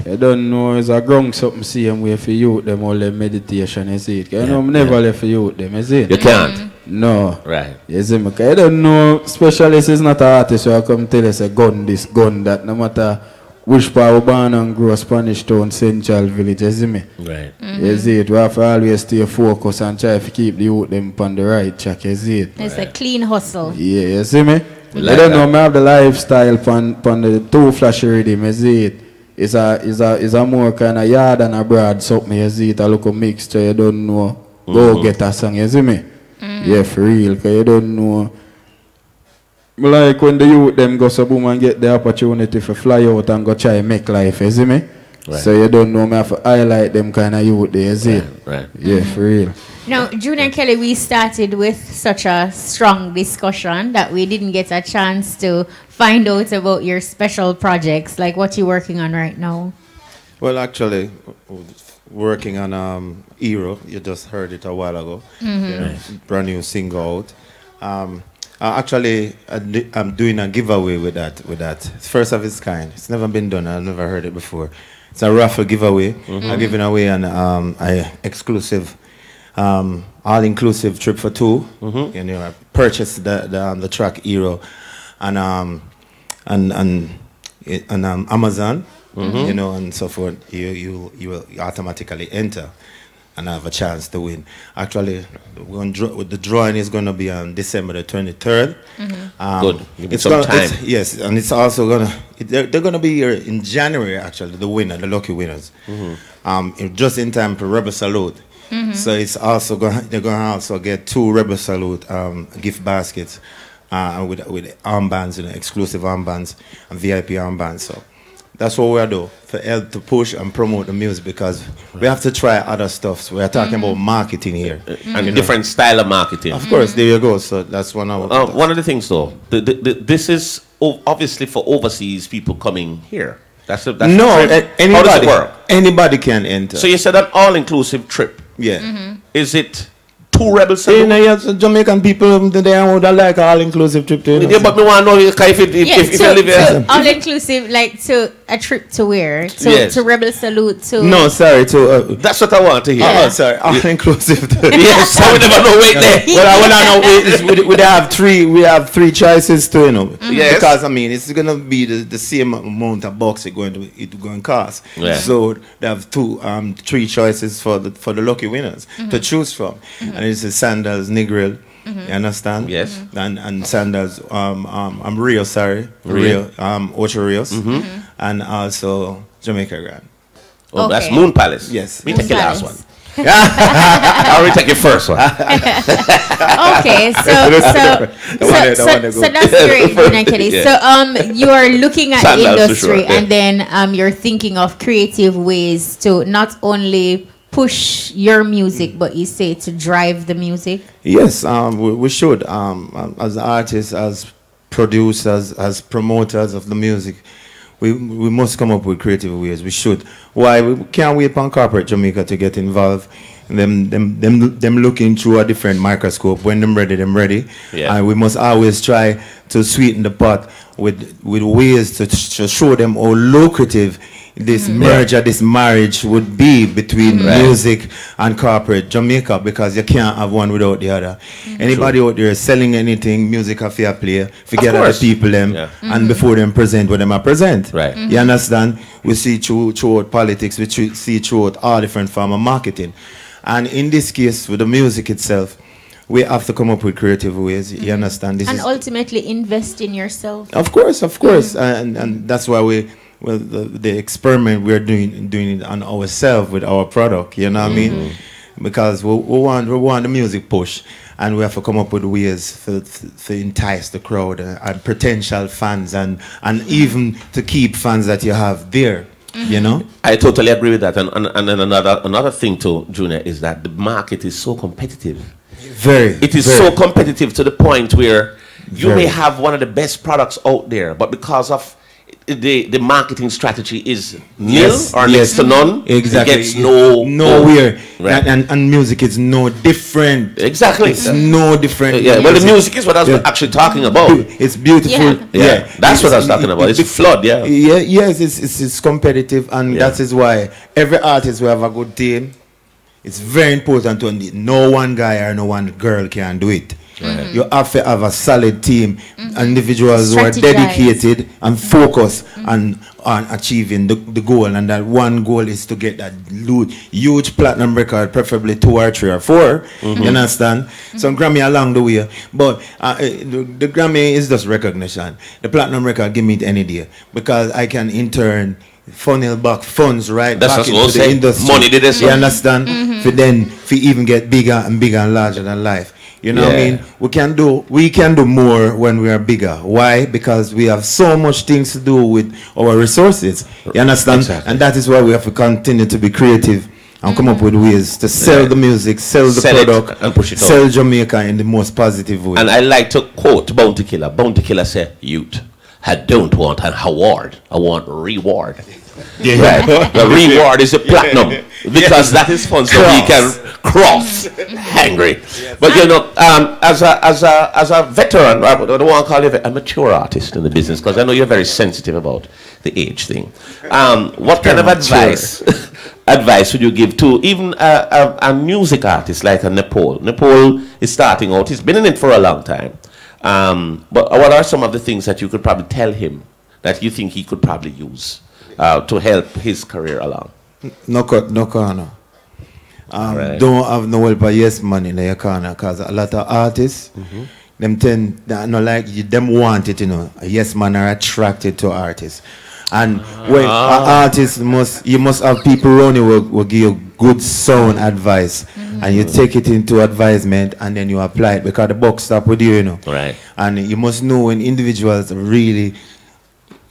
I don't know, it's a grung something same way for youth, them all the meditation, you see it. You know, I never left for youth, them, you see it. You can't? No. Right. You see me? I don't know, specialist is not an artist who come tell us a gun this, gun that, no matter which part of born and grow Spanish Town, Central Village, you see me? Right. You see it, we have to always stay focused and try to keep the youth them on the right track, you see it? It's a clean hustle. Yeah, you see me? I don't know, I have the lifestyle on the two flashy rhythm, you see it. It's a more kind of yard and a broad something, you see it, a local mixture, you don't know. Go get a song, you see me? Yeah, for real, because you don't know. Like when the youth them go so boom and get the opportunity to fly out and go try and make life, you see me? Right. So you don't know me have to highlight them kind of youth there, you see it? Right. Yeah, for real. Now, Junior Kelly, we started with such a strong discussion that we didn't get a chance to find out about your special projects, like what you're working on right now. Well, actually, working on Hero, you just heard it a while ago. Brand new single out. Actually, I'm doing a giveaway with that. It's first of its kind. It's never been done. I've never heard it before. It's a raffle giveaway. I'm giving away an exclusive, all-inclusive trip for two. You know, I purchased the track Hero, and Amazon. You know, and so forth. You will automatically enter and have a chance to win. Actually, the drawing is going to be on December the 23rd. Good. Give it some time. Yes, and it's also going to, they're going to be here in January, actually, the lucky winners. Just in time for Rebel Salute. So it's also they're going to also get 2 Rebel Salute gift baskets with armbands, you know, exclusive armbands and VIP armbands. So that's what we are doing for help to push and promote the music, because we have to try other stuff. So we are talking about marketing here. And different style of marketing. Of course, there you go. So that's one of the things, though. This is obviously for overseas people coming here. That's no, anybody, how does it work? Anybody can enter. So you said an all-inclusive trip. Yeah. Is it 2 Rebel Salute? You know, yes, Jamaican people, they would like all-inclusive trip. To, yeah, but me want to know if you live here. All-inclusive, like to a trip to where? To Rebel Salute to... No, sorry, to... that's what I want to hear. Oh, sorry, all-inclusive. Yes, I would never know wait there. We have 3 choices to, you know. Yes. Because, I mean, it's going to be the same amount of bucks it's going to cost. Yeah. So they have 3 choices for the lucky winners to choose from. And it's the sandals, Negril. You understand? Yes. And sandals, I'm Rio, sorry. Rio, Ocho Rios. And also Jamaica Grand. Oh, okay. That's Moon Palace. Yes. We take the last one. I'll retake your first one. Okay, so that's great, Junior Kelly. Yeah. So you are looking at the industry, and then you're thinking of creative ways to not only push your music, but you say to drive the music. Yes, we should. As artists, as producers, as promoters of the music, we must come up with creative ways. We should. Why? We can't wait on corporate Jamaica to get involved. Them looking through a different microscope. When them ready. Yeah. And we must always try to sweeten the pot with ways to show them how lucrative this merger, this marriage would be between music and corporate Jamaica, because you can't have one without the other. Anybody out there selling anything, music or fair play, forget other people them, and before them present what them are present. Right. You understand? We see throughout politics, we see throughout all different forms of marketing. And in this case, with the music itself, we have to come up with creative ways. You understand? This and ultimately invest in yourself. Of course. And that's why the experiment we're doing it on ourselves with our product, you know what I mean? Because we want the music push, and we have to come up with ways to entice the crowd and potential fans, and even to keep fans that you have there. You know, I totally agree with that. And another thing too, Junior, is that the market is so competitive. It is so competitive to the point where you may have one of the best products out there, but because of the marketing strategy is nil or next to none. Exactly. It gets nowhere. Right. And music is no different. Exactly. It's no different. Yeah. Well, the music is what I was actually talking about. It's beautiful. Yeah. That's what I was talking about. It's flood. Yeah. Yes. It's competitive, and that is why every artist will have a good team. It's very important to no one guy or no one girl can do it. You have to have a solid team, individuals who are Strategize. dedicated and focused on achieving the goal, and that one goal is to get that huge platinum record, preferably 2 or 3 or 4. You understand? Some Grammy along the way, but the Grammy is just recognition. The platinum record give me it any day, because I can in turn funnel back funds back into the industry. Money did this. You understand? For even get bigger and bigger and larger than life. You know what I mean? We can do more when we are bigger. Why? Because we have so much things to do with our resources. You understand? Exactly. And that is why we have to continue to be creative and come up with ways to sell the music, sell the product, and push it sell Jamaica in the most positive way. And I like to quote Bounty Killer. Bounty Killer said, "Youth, I don't want an award. I want reward." Right. The reward is a platinum, because that is fun, so we can cross angry. But you know, as a veteran, I don't want to call you a mature artist in the business, because I know you're very sensitive about the age thing. What kind of advice would you give to even a music artist like a Nepole? Nepole is starting out. He's been in it for a long time. But what are some of the things that you could probably tell him that you think he could probably use to help his career along? No corner. Don't have no help of yes man in your corner, because a lot of artists, them tend, them want it, you know. A yes man are attracted to artists. And when artists you must have people around you will give you good sound advice, and you take it into advisement, and then you apply it, because the buck stop with you, you know. Right. And you must know when individuals really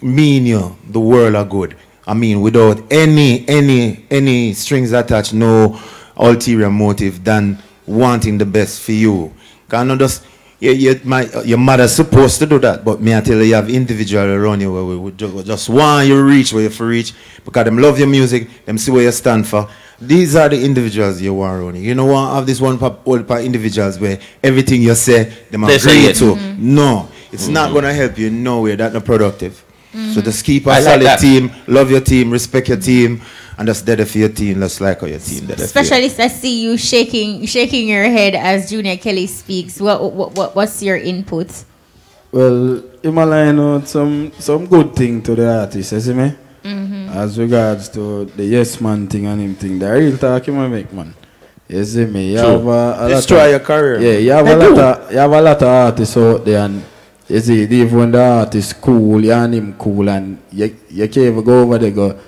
mean you the world are good. I mean, without any strings attached, no ulterior motive than wanting the best for you. Can just your mother's supposed to do that, but me I tell you have individual around you where we would just want you to reach where you for reach, because them love your music, them see where you stand for. These are the individuals you want around you. You know what? Have this one individuals where everything you say them agree to. No, it's not gonna help you nowhere. That's not productive. So just keep a solid team, love your team, respect your team, and just dead for your team, just like how your team dead. Specialist, I see you shaking your head as Junior Kelly speaks. What's your input? Well, in my line out some good thing to the artist, you see me? As regards to the yes man thing and him thing, the real talk you make, man. You see me? You have a destroy your career. Yeah, you have a lot of artists out there, and you see, even when the artist cool, you and him cool, and you can't even go over there, go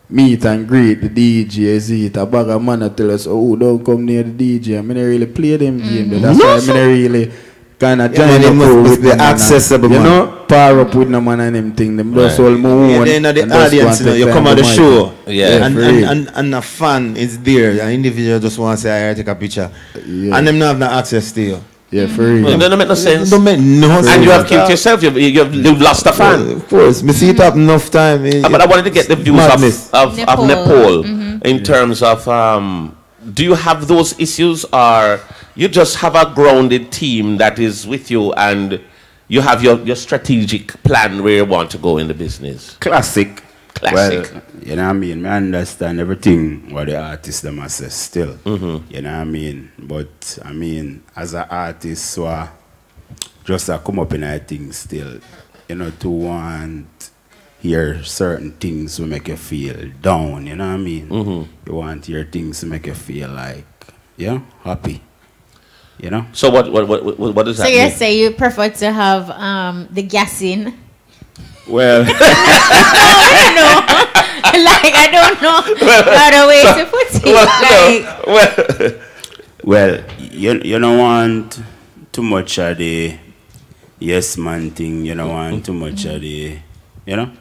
meet and greet the DJ. You see, a bag of man tell us, oh, don't come near the DJ. I mean, I really play them games. That's why I mean, really kind of join the with the accessible, you know, power up with no man and them thing. Them just all move. Yeah, the audience, you know, you come on the show, and a fan is there. An individual just want to say, I take a picture, and them not have no access to you. Yeah, for real. It doesn't make no sense. Don't make no sense. And you have killed yourself. You've lost a fan. Of course, me see it up enough time. But I wanted to get the views of Nepole in terms of do you have those issues, or you just have a grounded team that is with you and you have your strategic plan where you want to go in the business? Classic. Classic. Well, you know what I mean? I understand everything what the artist them must say still. You know what I mean? But I mean, as an artist, so just come up in a thing still, you know, to want hear certain things will make you feel down, you know what I mean? You want to hear things to make you feel like, yeah, happy. You know? So what does that So mean? you say you prefer to have the gassing? Well, I don't know other way to put it. Well, you don't want too much of the yes man thing. You don't want too much of the, you know.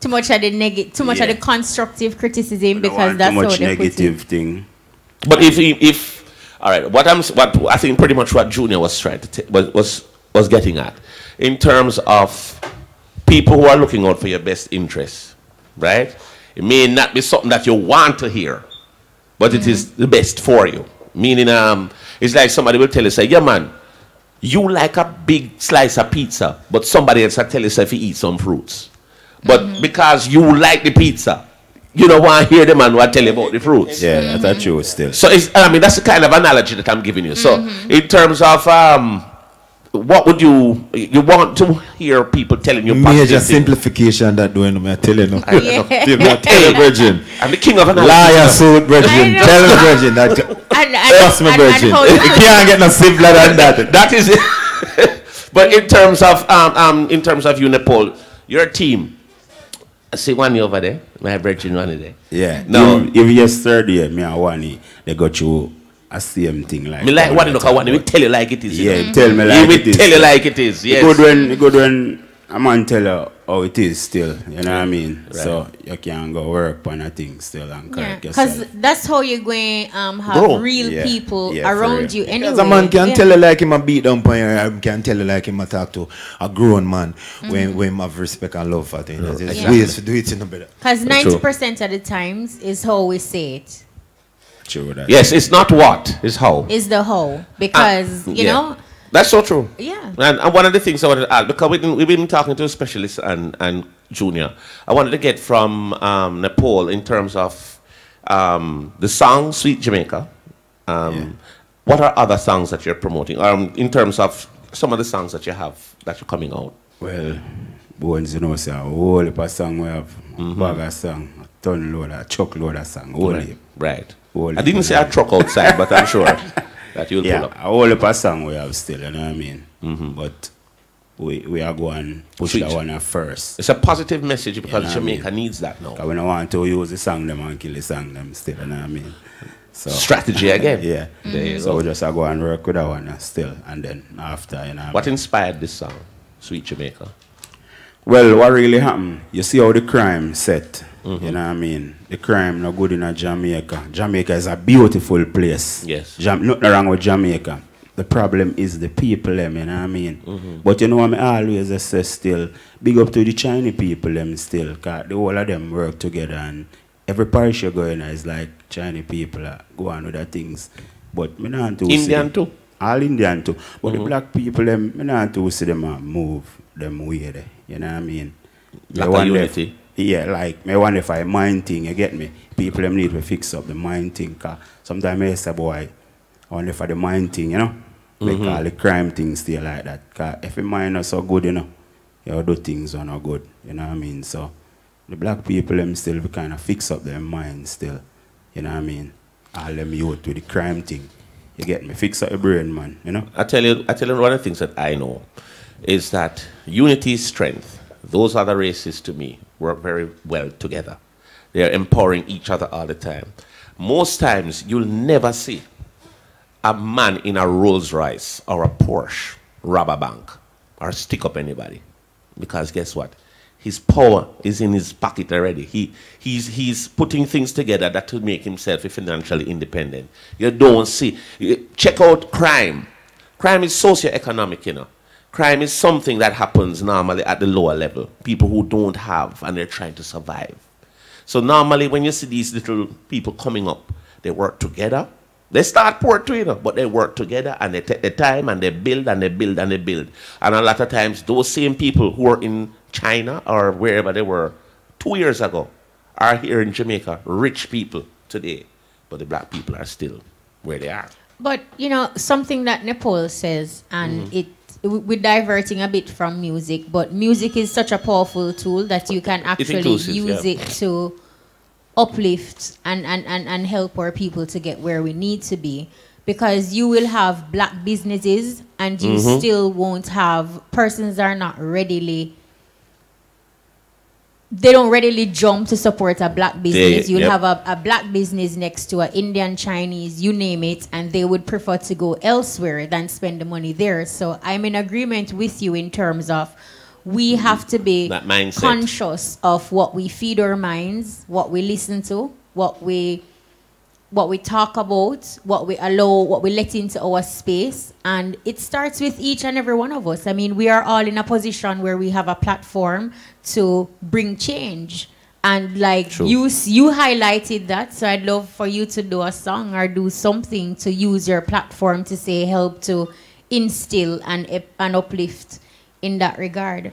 Too much of the too much of the constructive criticism, because that's too much how they negative put it. thing. But if all right, what I think pretty much what Junior was trying to was getting at in terms of people who are looking out for your best interests, right? It may not be something that you want to hear, but it is the best for you. Meaning, it's like somebody will tell you, say, yeah, man, you like a big slice of pizza, but somebody else will tell you, say, if you eat some fruits. But because you like the pizza, you don't want to hear the man who will tell you about the fruits. Yeah, that's true still. So, I mean, that's the kind of analogy that I'm giving you. So, in terms of what would you want to hear people telling you? Major simplification that doing, I'm telling you. Tell Virgin. I'm the king of an liar, suit, Virgin. Tell the Virgin that. Trust me, Virgin. You can't get no simpler than that. That is it. But in terms of you, Nepole, your team. I see one over there. My Virgin one there. Yeah. No. If yesterday, me and Wani, they got you a same thing like. Me like Wani look at Wani. We tell you like it is. Yeah, tell me like it is. Tell you like it is. Yes. Good when a man tell you how it is still. You know what I mean? Right. So you can go work on a thing still and correct yourself. Because that's how you're going to have Bro. real people around you anyway. Because a man can tell you like him a beat down on you, I can tell you like him a talk to a grown man when him have respect and love for things. There's ways to do it in the better. Because 90% of the times is how we say it. True that. Yes, it's not what, it's how. It's the how. Because, you know. That's so true. Yeah. And one of the things I wanted to add, because we've been talking to a specialist and Junior, I wanted to get from Nepole in terms of the song Sweet Jamaica. What are other songs that you're promoting? In terms of some of the songs that you have that you're coming out? Well, bones, you know, say a whole heap of song we have, bag of song, a ton load, a chuck load of song, whole heap. Right. I didn't say a truck outside, but I'm sure that you'll pull up. A whole heap of song we have still, you know what I mean? But we are going to push that one at first. It's a positive message because Jamaica needs that now. Because we don't want to use the song them and kill the song them still, you know what I mean? So strategy again. Yeah. So we just go and work with that one still, and then after, you know. What inspired this song, Sweet Jamaica? Well, what really happened, you see how the crime set, you know what I mean? The crime not good in Jamaica. Jamaica is a beautiful place. Yes. Nothing wrong with Jamaica. The problem is the people, them, you know what I mean? But you know what I always say still, big up to the Chinese people them still, because the whole of them work together, and every parish you go in is like Chinese people go on with their things. But me not to Indian too? All Indian too. But the black people, them, me not to see them move them way there. You know what I mean? Like a unity? Like, me wonder if I mind thing, you get me? People them need to fix up the mind thing, because sometimes I say, boy, I wonder for the mind thing, you know? They call the crime thing still like that. Because if your mind is so good, you know, you do things are not good, you know what I mean? So, the black people them still kind of fix up their mind still, you know what I mean? All them youth with the crime thing. You get me? Fix up your brain, man, you know? I tell you one of the things that I know is that unity is strength. Those other races to me work very well together. They are empowering each other all the time. Most times you'll never see a man in a Rolls Royce or a Porsche rob a bank or stick up anybody. Because guess what? His power is in his pocket already. He's putting things together that will make himself financially independent. You don't see. Check out crime. Crime is socio-economic, you know. Crime is something that happens normally at the lower level. People who don't have and they're trying to survive. So normally when you see these little people coming up, they work together. They start poor too, you know, but they work together and they take the time and they build and they build and they build. And a lot of times those same people who are in China or wherever they were 2 years ago are here in Jamaica, rich people today. But the black people are still where they are. But, you know, something that Nepole says, and we're diverting a bit from music, but music is such a powerful tool that you can actually use it to uplift and help our people to get where we need to be. Because you will have black businesses and you still won't have persons that are not readily, they don't readily jump to support a black business. You'll have a black business next to an Indian, Chinese, you name it, and they would prefer to go elsewhere than spend the money there. So I'm in agreement with you in terms of we have to be conscious of what we feed our minds, what we listen to, what we talk about, what we allow, what we let into our space. And it starts with each and every one of us. I mean, we are all in a position where we have a platform to bring change. And like you highlighted that, so I'd love for you to do a song or do something to use your platform to say help to instill and uplift in that regard.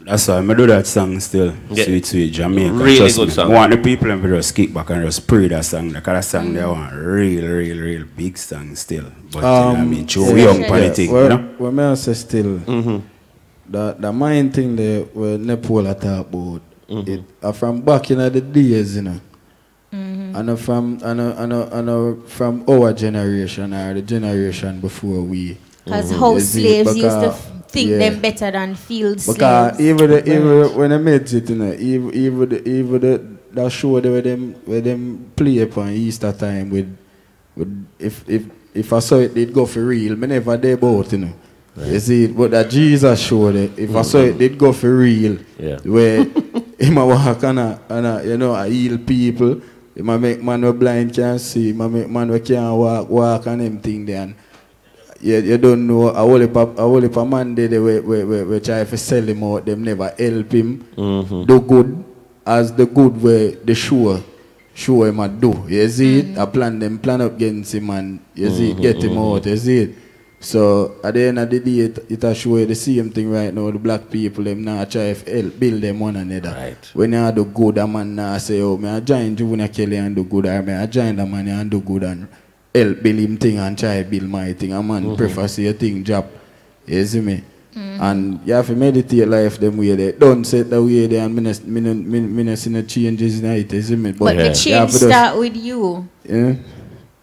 That's why I do that song still. Yeah. Sweet, sweet Jamaica. Really Trust good me. song. I want the people to just kick back and just pray that song. Because that song they want real big song still. But you know what I mean? True, we young politics, you know? Well, may I say still, the mind thing there where Nepole talk about, it from back in the days, you know. And from our generation or the generation before we. Because house slaves used to think them better than field slaves. Because even when I made it, you know, even that show where them play upon Easter time with if I saw it, they'd go for real. Me never there about, you know. Right. You see, but that Jesus show there, if I saw it, they'd go for real. Yeah. Where him a walk and you know, I heal people. Him a make man who blind can see. Him a make man who can't walk and them thing there. And you don't know a whole heap of man there we try to sell him out. Them never help him do good as the good way they show him a do. You see it? I plan up against him and you see it, get him out. You see it? So at the end of the day, it a show you the same thing right now. The black people, them now try to help build them one another. Right. When you do good, a man now say, oh, I join Junior Kelly and do good, or I join the man and do good and help build him thing and try to build my thing. A man prefer see a thing job. You see me? And you have to meditate life them way there. Don't set the way there and me see no changes in it. You see me? But the change start with you. Yeah.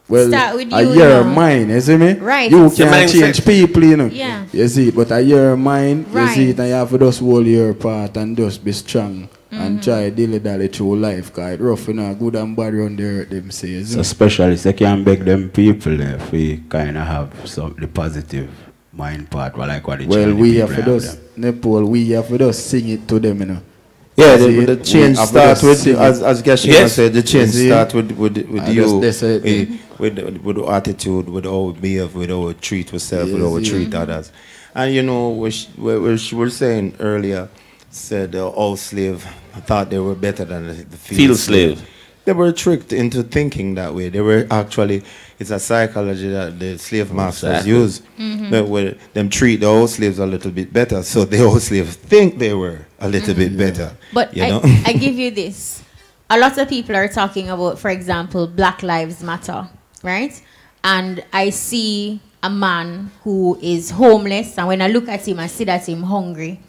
Well, start with you, your mind, you see me? Right. You can't change people, you know. Yeah. You see, but your mind, right. You see it, and you have to just hold your part and just be strong and try dilly-dally through life, because it's rough, you know, good and bad around there, them say. So specialists, they can beg them people there if kind of have the positive mind part, like what the well, we have to just, Nepole, we have to just sing it to them, you know. Yeah, the change starts with, as Gashima said, the change starts with you, with the attitude, with how we behave, with how we treat ourselves, with how we treat others. And you know, we were saying earlier, said all slave thought they were better than the field slave. They were tricked into thinking that way. They were actually, it's a psychology that the slave masters use. But where them treat the old slaves a little bit better, so the old slaves think they were a little bit better. But you know? I give you this. A lot of people are talking about, for example, Black Lives Matter, right? And I see a man who is homeless, and when I look at him, I see that him hungry.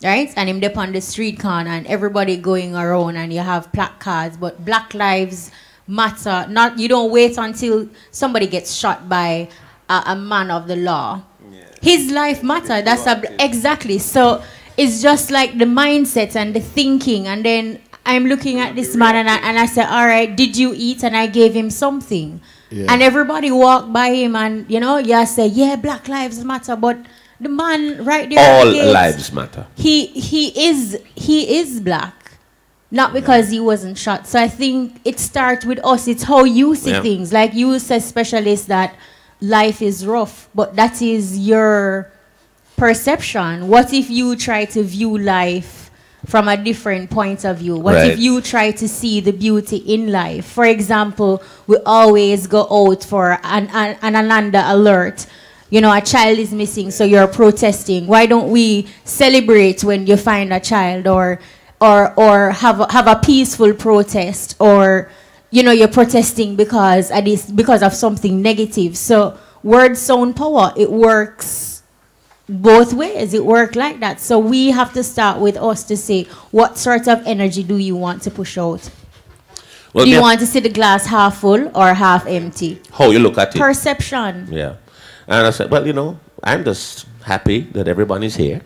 Right? And him up on the street corner and everybody going around and you have placards, but Black Lives Matter. Not, you don't wait until somebody gets shot by a man of the law. Yeah. His life matter. That's exactly. So it's just like the mindset and the thinking. And then I'm looking at this man and I said, all right, did you eat? And I gave him something. Yeah. And everybody walked by him and, you know, you say, yeah, Black Lives Matter, but the man right there. All lives matter. He is black, not because he wasn't shot. So I think it starts with us. It's how you see things. Like you said, specialist, that life is rough, but that is your perception. What if you try to view life from a different point of view? What if you try to see the beauty in life? For example, we always go out for an Ananda alert. You know, a child is missing, so you're protesting. Why don't we celebrate when you find a child, or have a peaceful protest, or you know, you're protesting because of something negative. So word sound power, it works both ways. It works like that. So we have to start with us to say, what sort of energy do you want to push out? Well, do you want to see the glass half full or half empty? How you look at it. Perception. Yeah. And I said, well, you know, I'm just happy that everybody's here.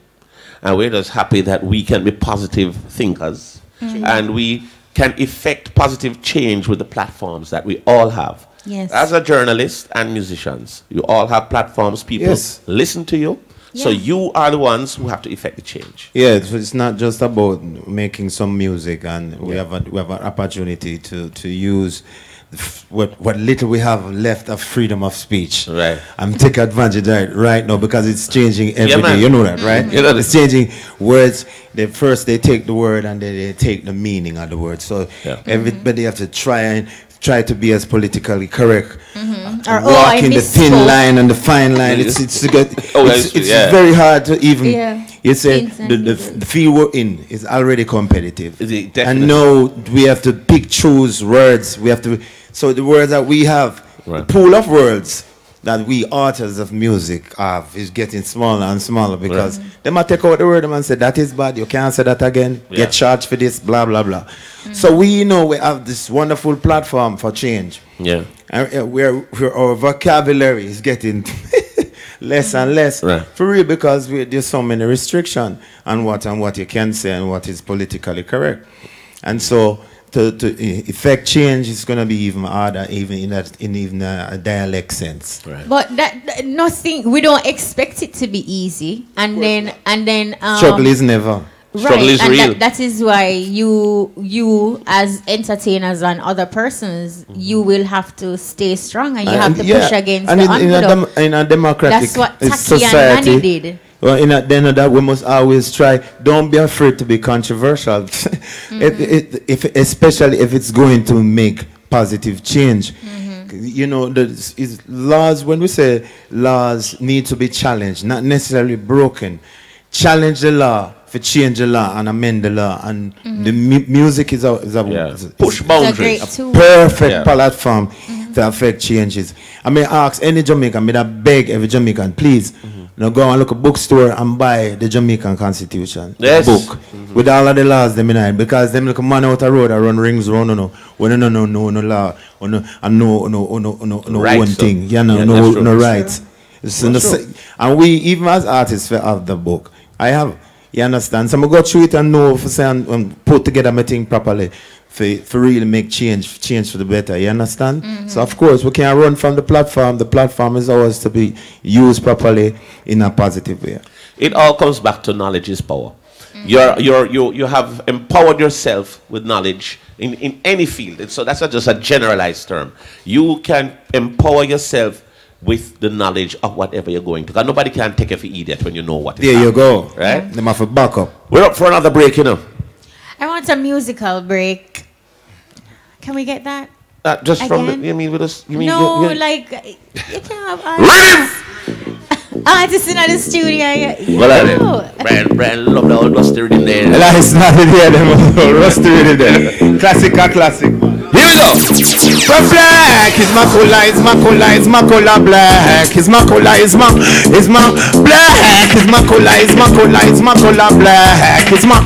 And we're just happy that we can be positive thinkers. And we can effect positive change with the platforms that we all have. Yes. As a journalist and musicians, you all have platforms. People listen to you. Yeah. So you are the ones who have to effect the change. Yeah, it's not just about making some music, and we have an opportunity to use what little we have left of freedom of speech. Right. I'm taking advantage of it right now because it's changing every day. You know that, right? You know it's changing words. First they take the word and then they take the meaning of the word. So everybody have to try to be as politically correct Or walking the thin line and the fine line. It's very hard to even. You say the field we're in is already competitive, and now we have to choose words. We have to. So the words that we have, the pool of words that we artists of music have is getting smaller and smaller because they might take out the word and say that is bad. You can't say that again. Get charged for this. Blah blah blah. So we know we have this wonderful platform for change. Yeah, and our vocabulary is getting less and less for real because there's so many restrictions on what you can say and what is politically correct, and so to effect change is going to be even harder, even in a dialect sense. But that nothing. We don't expect it to be easy, and then struggle is never. Struggle is real. That is why you as entertainers and other persons, you will have to stay strong and you have to push against the envelope. In a democratic That's what Taki society, and Nani did. Well, then that we must always try. Don't be afraid to be controversial, especially if it's going to make positive change. You know, laws. When we say laws need to be challenged, not necessarily broken. Challenge the law. For change the law and amend the law, and the music is a push boundaries, a perfect platform to affect changes. I may ask any Jamaican, I may beg every Jamaican, please, now go and look at a bookstore and buy the Jamaican Constitution book with all of the laws them in it, because them look a man out the road and run rings around, no law, no one thing, no rights. And we even as artists have the book. I have. You understand? So I'm going to go through it and know for say and put together my thing properly for really make change for the better. You understand? So of course we can't run from the platform. The platform is always to be used properly in a positive way. It all comes back to knowledge is power. You have empowered yourself with knowledge in any field. And so that's not just a generalized term. You can empower yourself with the knowledge of whatever you're going to. Because nobody can take you for idiot when you know what is There you go. Right? Them have to back up. We're up for another break, you know. I want a musical break. Can we get that? Just again? from the, you mean with us? You mean no, like you can have artists in the studio. Well, Brian love the old rusty in there. It's not there, them rusty in there. Classic. Here we go. From black is my color, is my color, is my color. Black is my color, is my black is my color, is my color, is my color. Black is my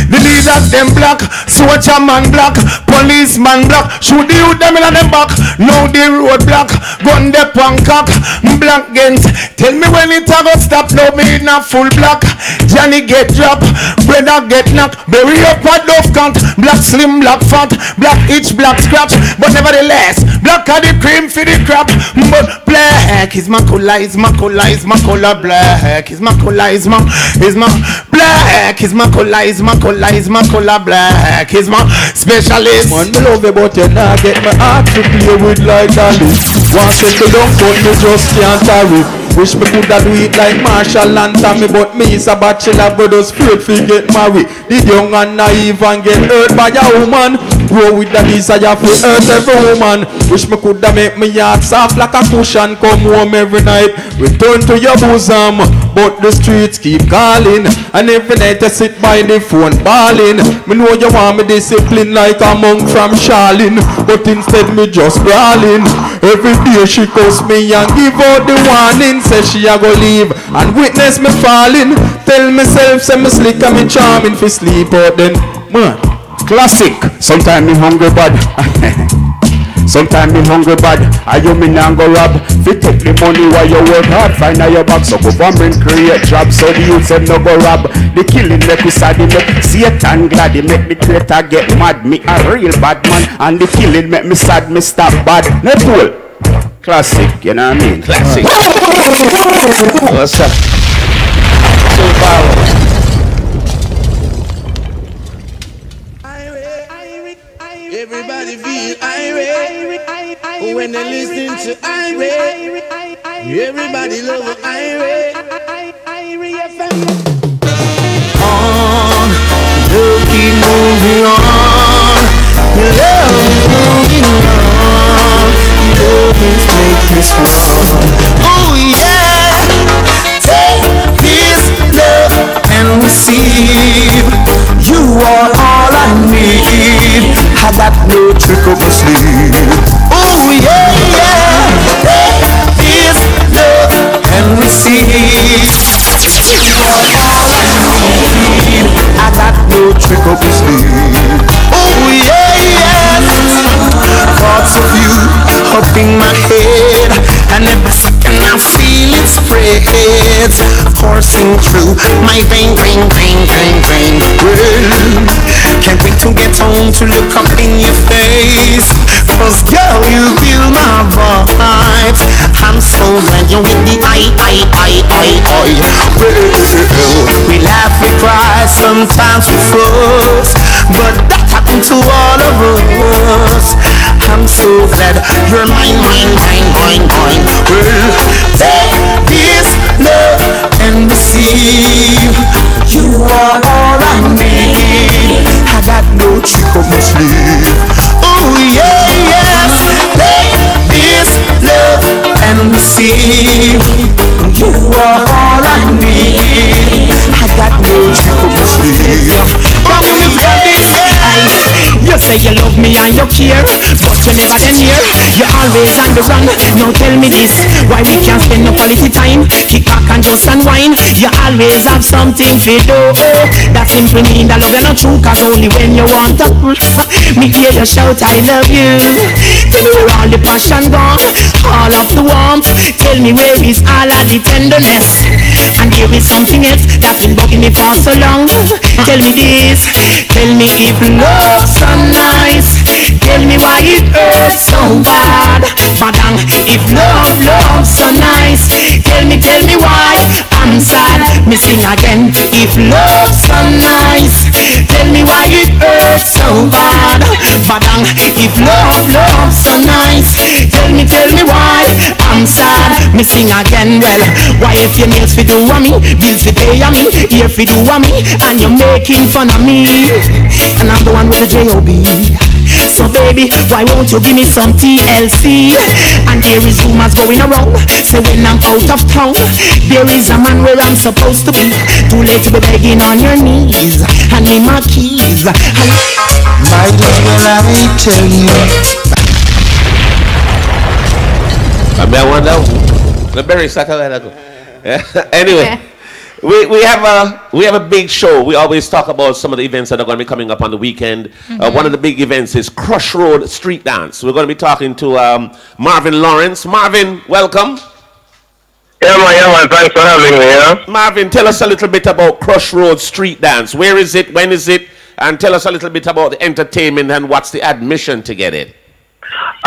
the leader them black, soldier man black, policeman black. Shoot the youth them in them back. Now the road black, gun the pancake, black gens. Tell me when it a go stop. Now me in a full black. Johnny get drop, brother get knocked. Bury up a dove cunt. Black slim, black fat, black itch, black scratch. But nevertheless, black are the cream for the crap. But black is my color, is my color, is my color. Black is my color, is my black is my color, is my color, is my color. Black is my specialist. Man, me love you, but you not get my heart to play with like that. One settle down, but me just can't tarry. Wish me coulda do it like Marshall and Tommy, but me is a bachelor, brothers afraid to get married. The young and naive and get hurt by a woman. Grow with the desire for hurt every woman. Wish me coulda make me heart soft like a cushion. Come home every night, return to your bosom. But the streets keep calling, and every night I sit by the phone bawling. Me know you want me discipline like a monk from Charlene, but instead me just brawling. Every day she calls me and give out the warning. Say she a go leave and witness me falling. Tell myself say me slick and me charming for sleep out then. Man, classic. Sometimes me hungry bad. Sometimes me hungry bad. Are you me now go rob? Fi take the money while you work hard. Find out your back so go and create job. So the youth them no go rob. The killing make we sad. Make Satan glad. They make the creator get mad. Me a real bad man. And the killing make me sad. Me stop bad. Nepole. Classic, you know what I mean? Classic. What's up? So powerful. Everybody feel irate when they listen to irate. Everybody love irate. On, love keep moving on. Your love is moving on. Love is I got no trick up my sleeve. Oh yeah, yeah. Take this love and receive. You are all I need. I got no trick up my sleeve. Oh yeah, yeah. Thoughts of you up in my head, and every second I feel it spreads, coursing through my vein. Well, can't wait to get home to look up in your face, 'cause girl, you feel my vibes. I'm so glad you're with the I. Well, we laugh, we cry, sometimes we fuss, but that happened to all of us. I'm so glad you're mine. Well, take this love and receive. You are all I need. I got no trick up my sleeve. Oh yeah, yes. Take this love and receive. You are all I need. I got no trick up my sleeve. Come with me, you say you love me and you care, but you never then hear. You're always on the run. Now tell me this, why we can't spend no quality time? Kick back and just unwind. You always have something to do. That simply mean that love you're not true, 'cause only when you want to me hear you shout I love you. Tell me where all the passion gone, all of the warmth. Tell me where is all of the tenderness. And there is something else that's been bugging me for so long. Tell me this, tell me if love's so nice, tell me why it hurts so bad. Badang, if love's so nice, tell me why I'm sad. Me sing again, if love's so nice, tell me why it hurts so bad. Badang, if love's so nice, tell me why I'm sad. Me sing again, well, why if your nails fi do a me, bills fi pay a me, ear fi do a me, and you're making fun of me, and I'm the one with the J.O.B. So baby, why won't you give me some TLC? And there is rumors going around, say when I'm out of town, there is a man where I'm supposed to be. Too late to be begging on your knees, hand me my keys. My girl, I tell you. I wonder the berry satellite. Anyway. We have a big show. We always talk about some of the events that are going to be coming up on the weekend. One of the big events is Crush Road Street Dance. We're going to be talking to Marvin Lawrence. Marvin, welcome. Yeah man, thanks for having me. Yeah? Marvin, tell us a little bit about Crush Road Street Dance. Where is it? When is it? And tell us a little bit about the entertainment and what's the admission to get it.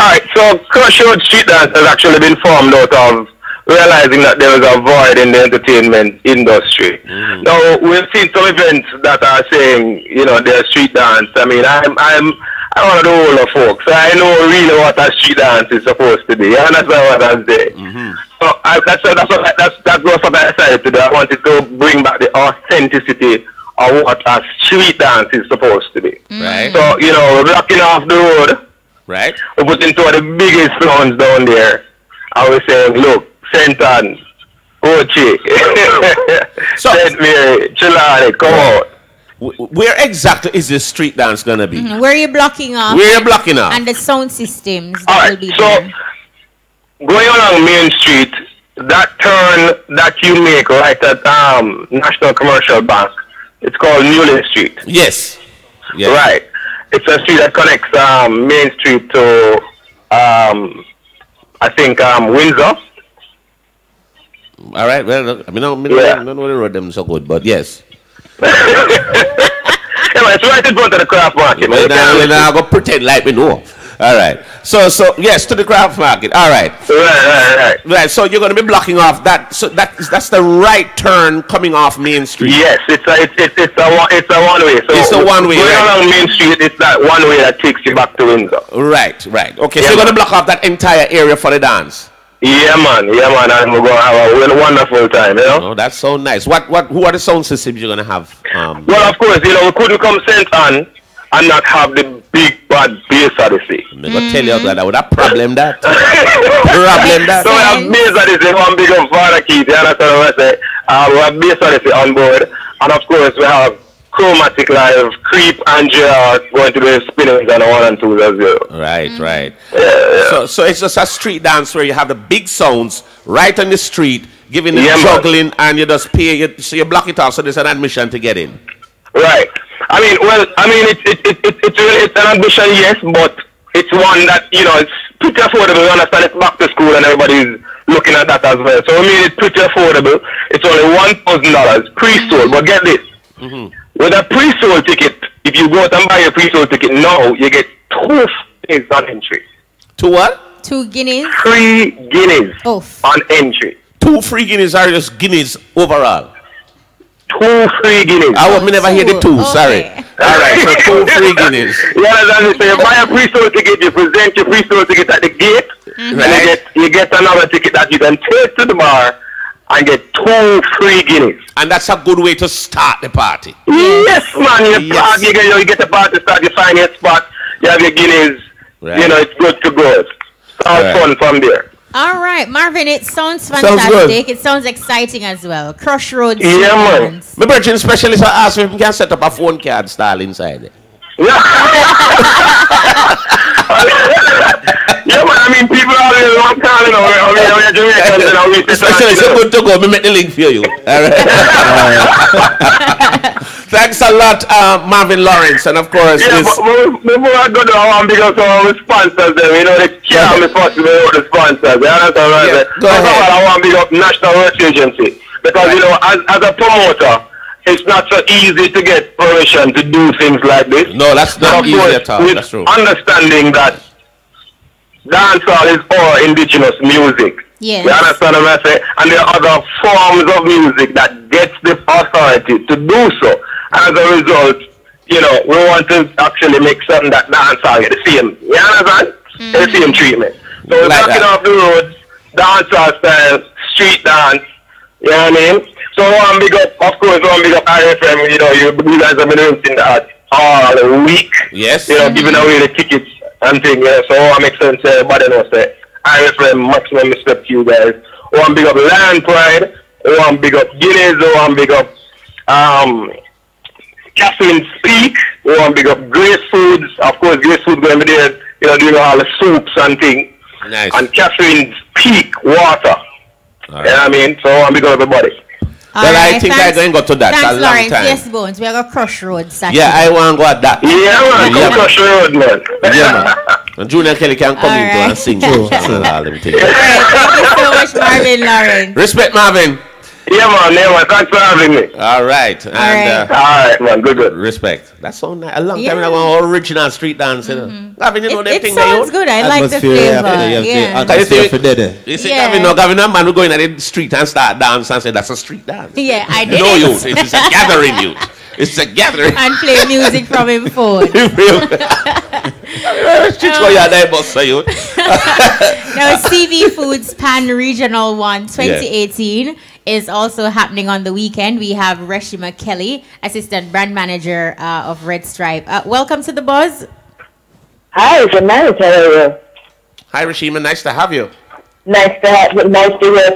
Alright, so Crush Road Street Dance has actually been formed out of realizing that there is a void in the entertainment industry. Now we've seen some events that are saying, you know, they're street dance. I mean, I'm one of the older folks, so I know really what a street dance is supposed to be. You understand what I'm saying? So that's what I decided to do. I wanted to bring back the authenticity of what a street dance is supposed to be. Right. So, you know, we're blocking off the road. Right. We're putting two of the biggest sounds down there. I was saying, look, Senton, Ochi, St. Mary, Chilani, come on. Where exactly is this street dance going to be? Where are you blocking off? Where are you blocking off? And the sound systems All that right, will be so there. going along Main Street, that turn that you make right at National Commercial Bank, it's called Newley Street. Yes. Right. It's a street that connects Main Street to, I think, Windsor. All right. Well, look, I don't know the road them so good, but yes. Yeah, man, it's right in front of the craft market. We're not going to pretend like we know. All right. So yes, to the craft market. All right. Right. So you're going to be blocking off that. So that's the right turn coming off Main Street. Yes, it's a one way. So it's a one way. Going along Main Street, it's that one way that takes you back to Windsor. Right. Okay. Yeah, so you're going to block off that entire area for the dance. Yeah, man, and we're gonna have a wonderful time, you know. Oh, that's so nice. Who are the sound systems you're gonna have? Well, of course, you know, we couldn't come St. Anne and not have the big bad bass Odyssey. I'm gonna tell you that I would have problem that. Problem that. So we have bass Odyssey, one big up Father Keith, you understand what I say? We have bass Odyssey on board, and of course we have Chromatic Live, Creep, and JR going to be spinning on the 1 and 2 as well. Right, right. So it's just a street dance where you have the big sounds right on the street, giving the juggling, and you just pay. So you block it off. So there's an admission to get in. Right. It's an ambition, yes, but it's one that, it's pretty affordable. You understand, it's back to school and everybody's looking at that as well. So it's pretty affordable. It's only $1,000 pre-sold. But get this. With a pre-sold ticket, if you go out and buy a pre-sold ticket now, you get 2 guineas on entry. 2 what? 2 guineas? 3 guineas on entry. 2 free guineas are just guineas overall. 2 free guineas. I would never hear the 2, sorry. Alright, so 2 free guineas. Yeah, that's it. So you buy a pre-sold ticket, you present your pre-sold ticket at the gate, and you get another ticket that you can take to the bar and get 2 free guineas. And that's a good way to start the party. Yes, man. You get the party start, you find your spot, you have your guineas, it's good to go. It's fun from there. All right, Marvin, it sounds fantastic. It sounds exciting as well. Crossroads. Yeah, man. My virgin specialist asked me if we can set up a phone card style inside it. Yeah. Yeah, man, people always want calling we're Jamaicans and we Specialist, you're good to go. We make the link for you. All right. Thanks a lot, Marvin Lawrence, and of course, before I go to I want to big up some of the sponsors. They can't be possible with the sponsors. Go ahead. I want to big up National Road Agency because as a promoter, it's not so easy to get permission to do things like this. No, that's not easy at all. That's true. Understanding that dancehall is all indigenous music. Yes. You understand what I say? And there are other forms of music that gets the authority to do so. And as a result, we want to actually make something that dancehall get the same. You understand? The same treatment. So we're knocking off the roads, dancehall style, street dance. You know what I mean? So one big up, of course, one big up RFM. You guys have been doing that all week. Yes. Giving away the tickets and things. Yeah. So what makes sense, everybody knows that. RFM, maximum respect to you guys. One big up Land Pride, one big up Guinness, one big up Catherine Speak, one big up Grace Foods. Of course, Grace Foods going to be there, doing all the soups and things. Nice. And Catherine's Peak Water. You know what I mean? So one big up everybody. Well, I think I'm going to go to that. Thanks, a long Lawrence. time. Yes, Bones. We have a Crossroads. Yeah, I want to go at that. Yeah, man. Come Crossroads, man. Yeah, man. And Junior Kelly can come into and sing. All them things. All right, thank you so much, Marvin Lawrence. Respect, Marvin. Yeah, man. Thanks for having me. All right. All right, man. Good. Respect. That's so nice. A long time I want original street dance. Gavin, It sounds good. I like the flavor. You see, Gavin, a man who go in the street and start dance and say that's a street dance. Yeah, I did. No, youth. It's a gathering, youth. It's a gathering. And play music from him phone. Now, CB Foods Pan Regional 1 2018 is also happening on the weekend. We have Reshima Kelly, Assistant Brand Manager of Red Stripe. Welcome to the Buzz. Hi, good night. How are you? Hi, Reshima. Nice to have you. Nice to hear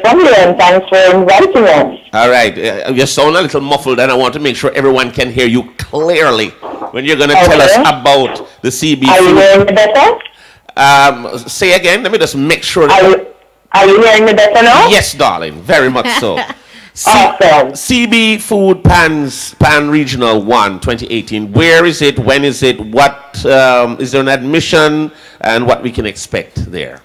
from you, and thanks for inviting us. All right. You sound a little muffled, and I want to make sure everyone can hear you clearly when you're going to tell us about the CB. Are you hearing me better? Say again. Let me just make sure. Are you hearing me better now? Yes, darling. Very much so. Awesome. CB Food Pan Regional 1 2018. Where is it? When is it? What is there an admission and what we can expect there?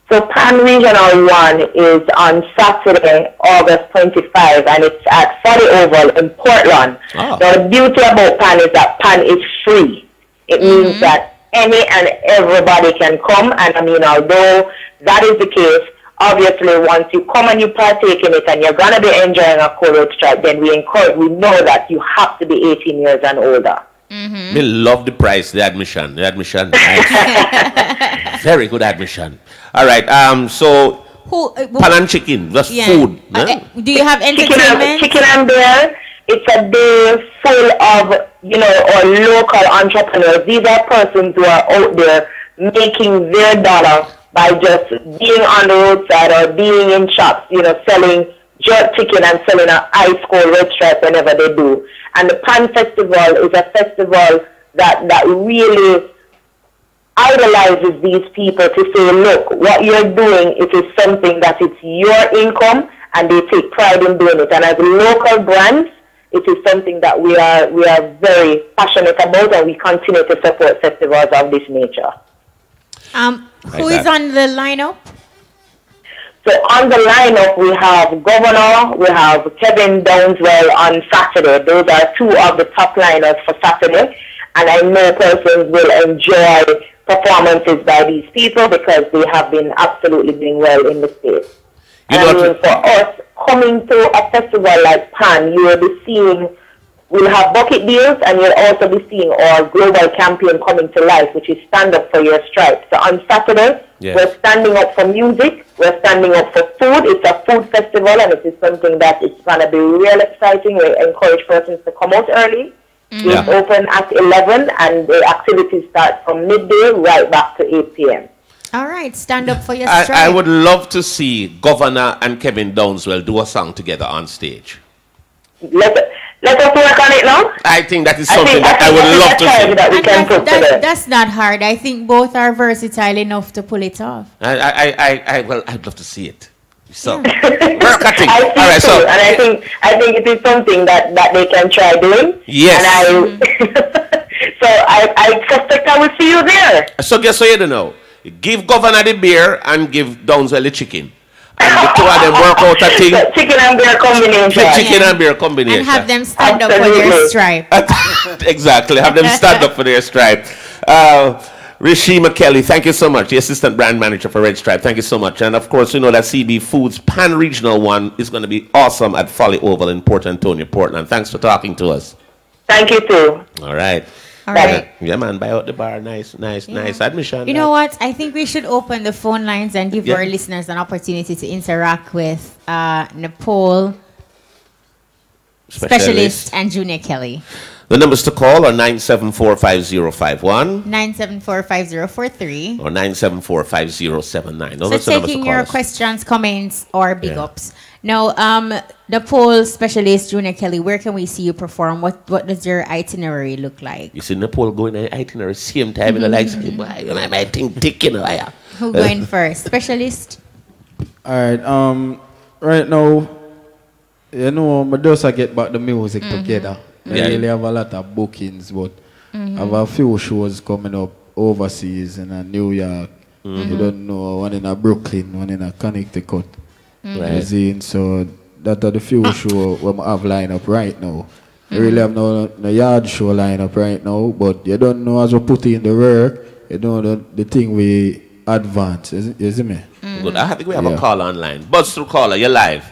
So Pan Regional 1 is on Saturday, August 25, and it's at 40 Oval in Portland. Oh. Now, the beauty about Pan is that Pan is free. It means that any and everybody can come, and although that is the case, obviously once you come and you partake in it and you're going to be enjoying a Red Stripe, then we know that you have to be 18 years and older. We love the price, the admission. Nice. Very good admission. All right. So pan and chicken, just food. Do you have entertainment? Chicken and beer. It's a day full of our local entrepreneurs. These are persons who are out there making their dollar by just being on the roadside or being in shops, selling jerk chicken and selling a ice cold red stripe whenever they do. And the Pan Festival is a festival that really idolizes these people to say, look, what you're doing, it is something that it's your income, and they take pride in doing it. And as local brands, it is something that we are very passionate about, and we continue to support festivals of this nature. Who is on the lineup? So on the lineup, we have Governor, we have Kevin Downswell on Saturday. Those are two of the top liners for Saturday. And I know persons will enjoy performances by these people because they have been absolutely doing well in the state. And I mean, for us, coming to a festival like Pan, you will be seeing, we'll have bucket deals, and you'll also be seeing our global campaign coming to life, which is Stand Up for Your Stripes. So on Saturday, we're standing up for music, we're standing up for food. It's a food festival, and it is something that it's going to be real exciting. We encourage persons to come out early. It's open at 11, and the activities start from midday right back to 8 p.m. All right, Stand Up for Your Stripes. I would love to see Governor and Kevin Downswell do a song together on stage. Let us work on it now. I think that is something that I would love to see. That we can put together. That's not hard. I think both are versatile enough to pull it off. Well, I'd love to see it. So, work at it. I think all right, so, and I think it is something that they can try doing. Yes. And I suspect I will see you there. So guess what you don't know? Give Governor the beer and give Downswell the chicken. And the two of them work out a thing. Chicken and beer combination. Chicken and beer combination. And have them stand up for their stripe. Exactly. Have them stand up for their stripe. Rishima Kelly, thank you so much. The Assistant Brand Manager for Red Stripe. Thank you so much. And of course, we know that CB Foods Pan Regional one is going to be awesome at Folly Oval in Port Antonio, Portland. Thanks for talking to us. Thank you too. All right. All right. Yeah, man, buy out the bar. Nice admission. You know what? I think we should open the phone lines and give our listeners an opportunity to interact with Nepole Specialist and Junior Kelly. The numbers to call are 974-5051, 974-5043, or 974-5079. So taking your questions, comments, or big ups. Now, the Nepole Specialist, Junior Kelly, where can we see you perform? What does your itinerary look like? You see Nepole going on itinerary same time, like, my thing ticking. Who going first? Specialist? All right. Right now, you know, I just get back the music together. I really have a lot of bookings, but I have a few shows coming up overseas in New York. You don't know, one in Brooklyn, one in Connecticut. Right. So that are the few shows we have lined up right now. We really have no yard show lined up right now, but you don't know as we put in the work, you know the thing we advance. You see me? Good. I think we have a call online. Buzz through caller, you're live.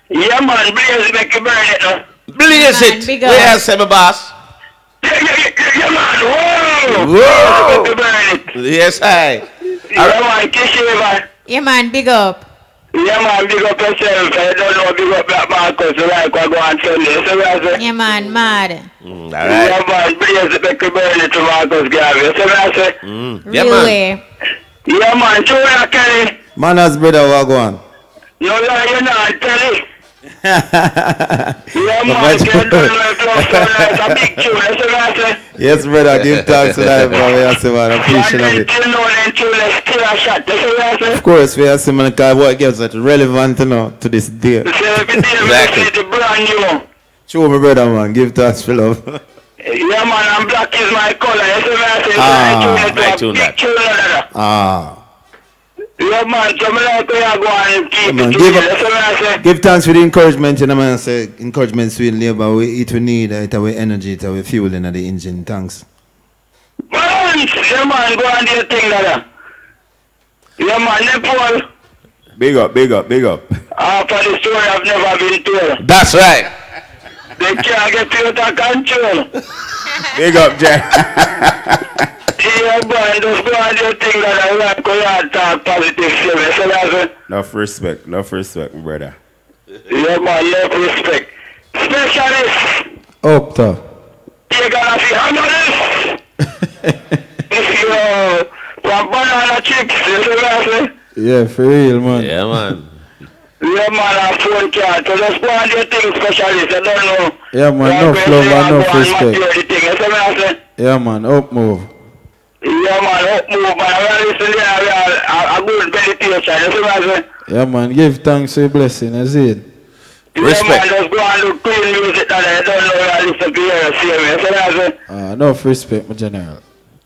Yeah, man, Blaze make you burn it now. Blaze it! Yes, my boss. Yeah, man, whoa! Whoa! Burn it. Yes, I. Yeah, man, kiss you, man. Yeah, man, big up. Yeah, man, big up yourself. I don't know, big up Black Marcus. You like what go on Sunday. So yeah, man, mad. All right. Yeah, man, Blaze it make you burn it to Marcus Garvey. So that's it. Yeah, man. Yeah, man, Junior Kelly. Manners, brother, what go on? No, you're not, Kelly. Yeah, man, yes, brother, give thanks to that, brother. I appreciate it. Of course, we are similar because what gives it relevant to this day. Exactly. Show me, brother, man. Give thanks for love. Yeah, man, and black is my color. Yeah, man, so give thanks for the encouragement, you know, man. Say encouragement, sweet labor. We need it, our energy, it, our fuel in the engine. Thanks. Man, yeah, man, go on do your thing, brother. Yeah, man, Nepole. Big up. After the story I've never been told. That's right. They can't get you out of control. Big up, Jack. Yeah, boy, just go and do your thing that I like to talk positive service. So that's it. Enough respect, brother. Yeah, man, enough respect. Specialist. Up top. You gotta see handlers. If you from banana chips, you see what I say? Yeah, for real, man. Yeah, man. Yeah, man, a phone card. So just go on your thing, specialist. I don't know. Yeah, man, no flow, man, no respect. Yeah, man, up move. Yeah, man, up move, man. I listen there, a good meditation. You see what I say? Yeah, man, give thanks for your blessing, is it? Respect. Yeah, man, just go and do clean music that I don't know where I listen to hear you see me. You see what I say? Enough respect, my general.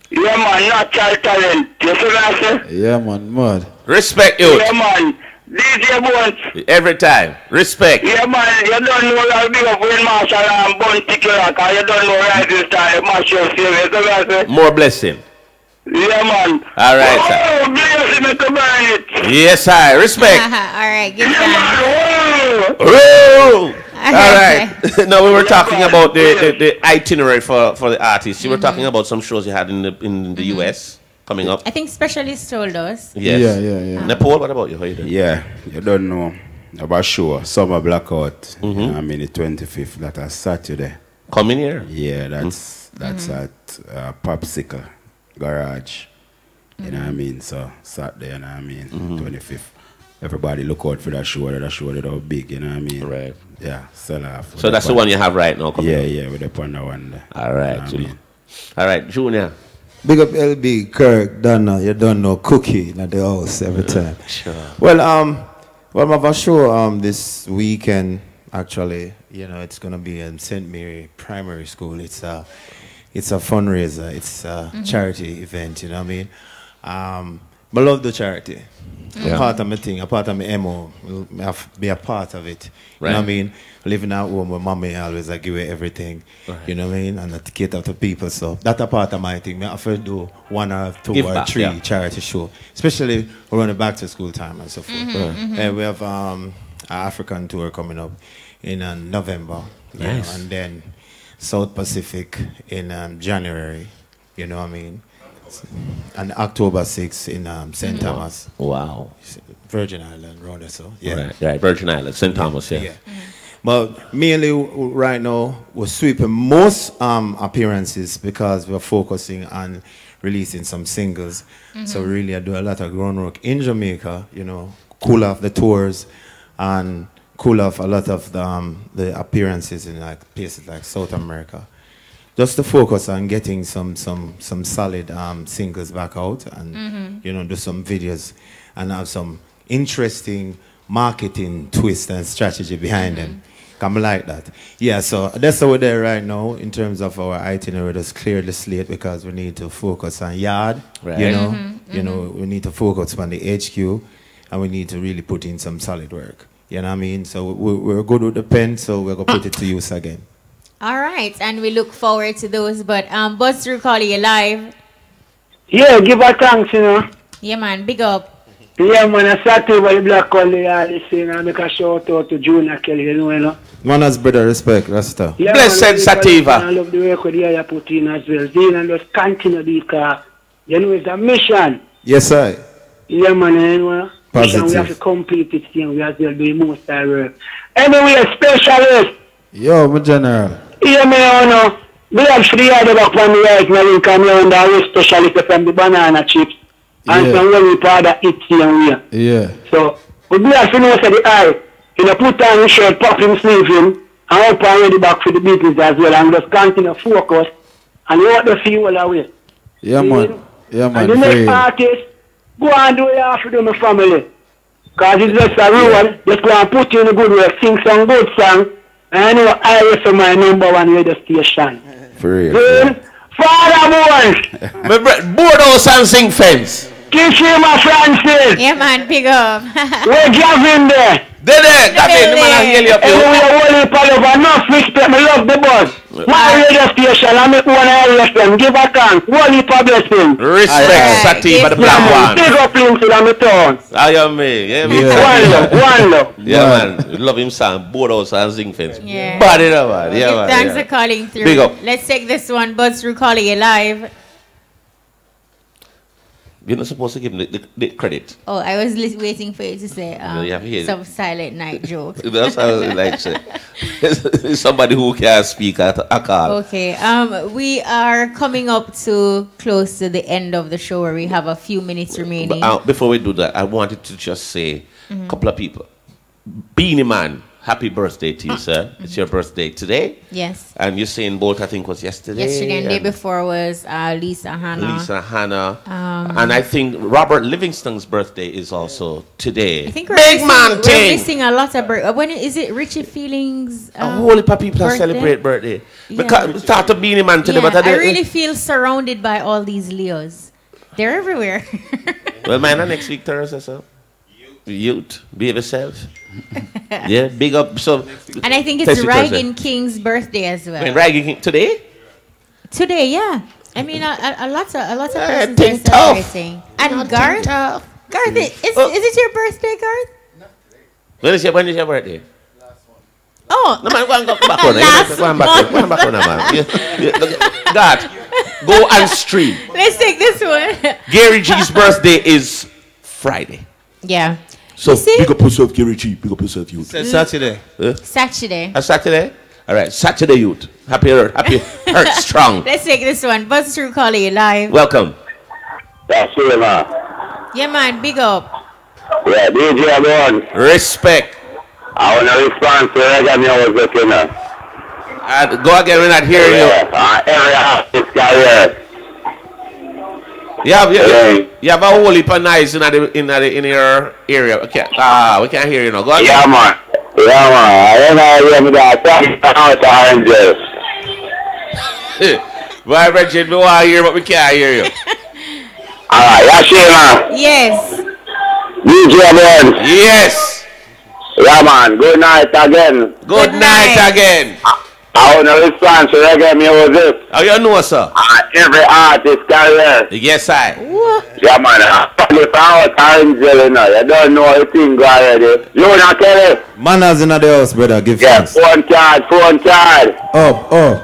Yeah, man, natural talent. You see what I say? Yeah, man, mad. Respect you. Yeah, man. DJ Bones. Every time. Respect. Yeah, man, you don't know that big of Wayne Marshall and Bun Tickler, because you don't know Rising Star, the match your series. So that's it. More blessing. Yeah, man. All right, sir. Oh, blessing me to burn it. Yes, I respect. All right, give All right. Now we were talking about the itinerary for the artists. You were talking about some shows you had in the US. Coming up. I think Specialist told us. Yes. Yeah. Nepole, what about you? How you doing? Yeah, you don't know about show. Summer Blackout. You know, I mean the 25th. That is Saturday. Coming here? Yeah, that's at Popsicle Garage. You know what I mean? So Saturday, you know what I mean? 25th. Everybody look out for that show. That show that are big, you know what I mean? Right. Yeah, sell off. So that's the one you have right now coming up? Yeah, with the partner one there. All right. You know all right, Junior. Big up LB, Kirk, Donna, you don't know Cookie in the house every time. Sure. Well, I have a show this weekend. Actually, you know, it's gonna be in St. Mary Primary School. It's a fundraiser. It's a charity event. You know what I mean? I love the charity. A part of my thing, a part of my MO. I have to be a part of it. Right. You know what I mean? Living at home with mommy always give her everything. Right. You know what I mean? And I cater to people. So that's a part of my thing. I have to do 1 or 2 Give or back, 3 charity show. Especially around the back to school time and so forth. And we have an African tour coming up in November. You know, and then South Pacific in January. You know what I mean? And October 6th in St. Thomas. Wow. Virgin Island, around there, so. Yeah. Right, Virgin Island, St. Thomas, yeah. But mainly right now, we're sweeping most appearances because we're focusing on releasing some singles. So really I do a lot of groundwork in Jamaica, you know, cool off the tours and cool off a lot of the appearances in like places like South America. Just to focus on getting some solid singles back out and you know, do some videos and have some interesting marketing twist and strategy behind them. Come like that. Yeah, so that's how we're there right now in terms of our itinerary. Just clear the slate because we need to focus on yard. Right. You know, you know, we need to focus on the HQ and we need to really put in some solid work. You know what I mean? So we're good with the pen, so we're gonna put it to use again. All right, and we look forward to those. But Buzz through call you live. Yeah, give her thanks, you know. Yeah, man, big up. Yeah, man, I sat over the Black Collie, listen, and make a shout out to Junior Kelly, you know. Manners, brother, respect, Rasta. Yeah, blessed Sativa. I love the record here you put in as well. Dean and just continue because, you know, it's a mission. Yes, I. Yeah, man, you know. Positive. Mission, we have to complete it, thing. We have to do the most work. Anyway, specialist. Yo, my general. Yeah, man, you know. We have 3 other back from the right now, we come here and the specialist from the banana chips. And some way we powder it here. Yeah. So, we do have to know say the eye. You know, put on his shirt, pop him, sleeve him, and up and ready back for the business as well, and just continue focus, and you want the feel away. Yeah, man. Yeah, man. And the next artist, go and do what you have to do, my family. Because it's just a rule, just go and put you in a good way, sing some good song, and I know I is my #1 radio station. For real. Father boy! Boardhouse and sing fence. Kiss him, my Francis! Yeah, man, big up. We're Gavin there. There, Gavin, the man I hear you up here. Anyway, I want to follow over. Enough respect, me love the buzz. My radio station, I make one RFM. Give a thanks. One heap of blessing. Respect, Sativa, the black one. Big up him to the town. I am me. Yeah, me. One love. Yeah, man. Love him song. Boardhouse and sing fence. Yeah. Body, man. Yeah, man. Thanks for calling through. Big up. Let's take this one. Buzz through calling you live. You're not supposed to give him the credit. Oh, I was waiting for you to say you have to hear some silent night joke. That's how I like to say. Somebody who can speak at a call. Okay. We are coming up to close to the end of the show where we have a few minutes remaining. But, before we do that, I wanted to just say a couple of people. Beanie Man, happy birthday to you, sir. It's your birthday today. Yes. And Usain Bolt, I think, was yesterday. Yesterday and the day before was Lisa Hanna. And I think Robert Livingston's birthday is also today. I think we're missing a lot of birthdays. When is it Richie Feelings? A whole heap of people celebrate birthday. Yeah. Because we start to Beanie Man today. Yeah, But I really feel surrounded by all these Leos. They're everywhere. Well, man, next week Thursday, so. Youth, be yourself. Yeah, big up. So, and I think it's Reagan King's birthday as well. When Reagan King today? Today, yeah. I mean, a lot of persons are celebrating. And Garth, is it your birthday, Garth? When is your birthday? Oh, no man, go back on. Go man. Garth, go and stream. Let's take this one. Gary G's birthday is Friday. Yeah. So big up yourself, Gary G. Big up yourself, youth. Saturday. Saturday. Saturday? All right, Saturday, youth. Happy heart strong. Let's take this one. Buzz through calling live. Welcome. That's it, man. Yeah, man. Big up. Yeah, DJ everyone. Respect. I want to respond to reggae music, you know. Go again, we're not hearing you. Every artist career. You have a whole heap of noise in your area. Okay. We can't hear you now. Go ahead. Yeah, man. I don't know hear me that. Oranges. Well, Reggie, we want to hear, but we can't hear you. Alright, yeah, Shayla. Yes. DJ man. Yes. Yeah, man. Good night again. Good night again. I want to respond to reggae music. How you know, sir? Every artist career. Yes, I. Yeah, man. If I was Angel, you know, you don't know a thing already. You know, Kelly? Manners in the house, brother. Give thanks. Phone card. Oh.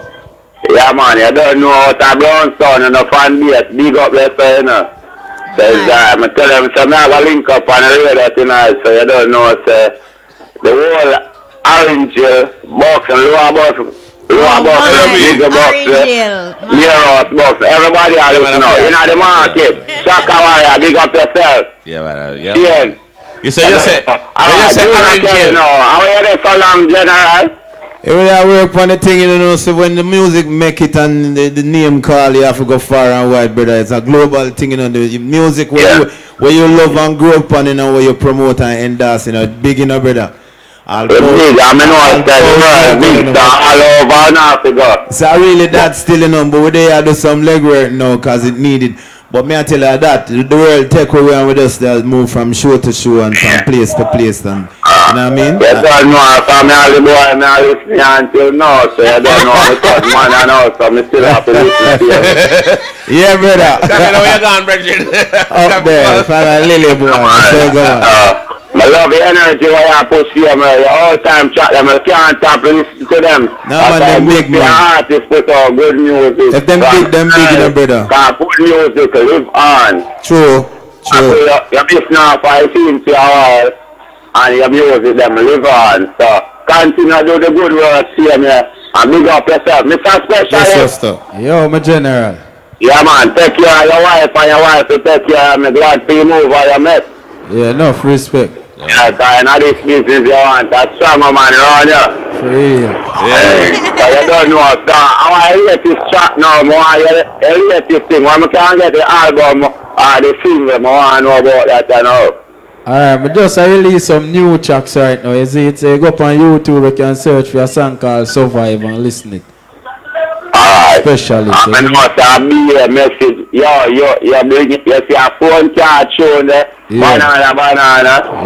Yeah, man. You don't know what a brownstone and a fan base. Big up there, you know. Because I tell them, so I have a link up on the radio tonight, so you don't know, say, the whole orange box and lower box. Bigger box, box. Everybody are listening now. You know the market. Shaka Warrior, big up yourself. Yeah, man. Yeah. Yeah. You say orange. How are you there for long, General? I work on the thing, you know, so when the music make it and the name call, you have to go far and wide, brother. It's a global thing, you know, the music where you love and grow up on, you know, where you promote and endorse, you know, big, you know, brother. So really that's still, you know, but we there do some legwork now because it needed. But me I tell you that the world take away and we just move from show to show and from place to place, and you know what I mean? Yes, I know. From the boy, I'm listening until now, so I don't know the third man and all, so I still have to listen to you. Yeah, brother. You know where you gone, Bridget? Up there, from a lily boy. So go on. I love the energy where you push them, all time chat them, I can't stop listening to them. No, man, them big, man. Artists put out good music. If them big, you know, brother. Good music, live on. True. You're listening for a scene to your house, and your music, them live on. So, continue to do the good work, see me, and big up yourself. Mr. Specialist. Yes, sister. Yo, my general. Yeah, man, take care of your wife, and your wife to take care of me. Glad to you move or you met. Yeah, enough respect. Yeah, because in this business you want a stronger man around you. For real. Yeah. So you don't know. So I want to hear this track now. I want to hear this thing. When I can get the album or the single, I want to know about that and all. Alright, but I release some new tracks right now. You see, go up on YouTube, you can search for a song called Survive and listen it. Especially. I must have be a message. You bring it, you see a phone card showing there. Banana.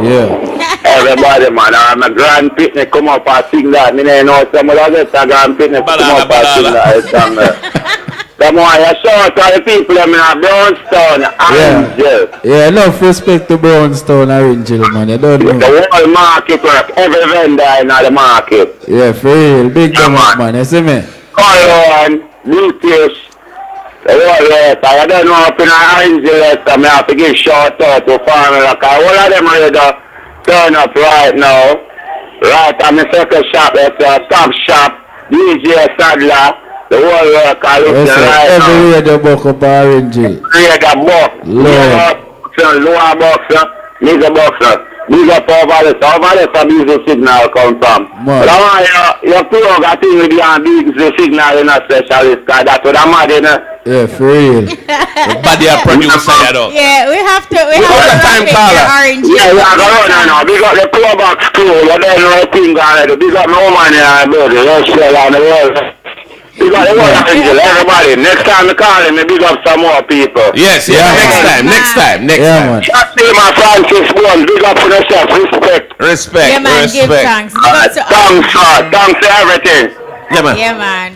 Yeah. Everybody, man. My grand picnic come up and sing that. I know some of the grand picnic come up and sing that. Come on, you shout to the people in Brownstone, Angel. Yeah, enough respect to Brownstone, Angel, man. You don't know. The whole market work, every vendor in the market. Yeah, for real. Big man. You see me? Colon, British, the whole rest. I don't know if in Angel, I have to give shout out to Farmer. Because all of them ready to turn up right now. Right at my second shop, it's a top shop, DJ Sadler. The whole work I listen right now. Every radio book up Angel. Radio box. Lower box, middle box, Big up over there from music signal come from. But I want your plug, I think with the signal in a specialist, because that's what I'm at, you know. Yeah, for real. But they are producer, you know. Yeah, we have to time caller. Yeah, no. Big up the club school, you don't know a thing already. Big up no man here, brother. Let's share on the world. Big up the world, everybody. Next time you call him, big up some more people. Yes, next time. Just say my Francis Bones, big up for yourself, respect. Yeah, man, give thanks. Thanks for everything. Yeah, man. Yeah, man.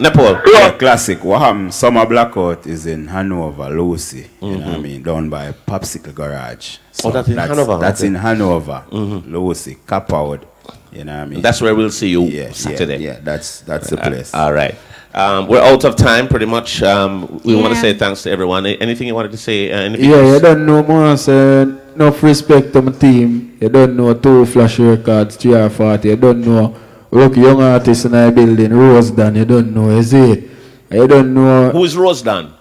Nepole. Classic. What happened? Summer Blackout is in Hanover, Lucy. You know what I mean? Down by Popsicle Garage. So that's in Hanover? That's in Hanover, Lucy, Capwood. You know what I mean? That's where we'll see you Saturday. Yeah, that's the place. All right. We're out of time, pretty much. We want to say thanks to everyone. Anything you wanted to say? You don't know more, say, enough respect to my team. You don't know 2 Flash Records, 3R40. You don't know look young artists in our building, Rose Dan. You don't know, is it? You don't know. Who is Rose Dan?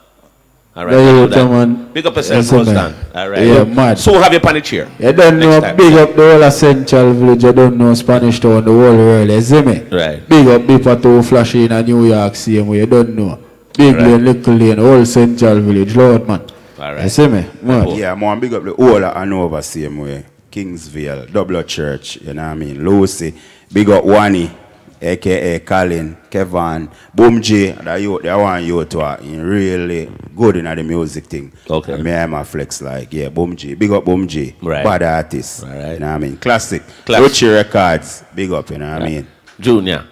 All right. Big up yourself, Rose Dan. All right. Yeah, mad. So have your panic cheer. You don't know, big up the whole of Central Village. You don't know Spanish Town, the whole world. You see me? Right. Big up Bipper 2 Flash in New York, same way. You don't know. Big Lane, Little Lane, whole Central Village. Lord, man. All right. You see me? Mad. Yeah, man, big up the whole of Hanover, same way. Kingsville, Double Church, you know what I mean? Lucy, big up Wani, a.k.a. Colin, Kevin, Boom J, that one you to really good in the music thing. Okay. Me and my flex like, yeah, Boom J, big up Boom J, bad artist, you know what I mean? Classic. Richie Records, big up, you know what I mean? Junior.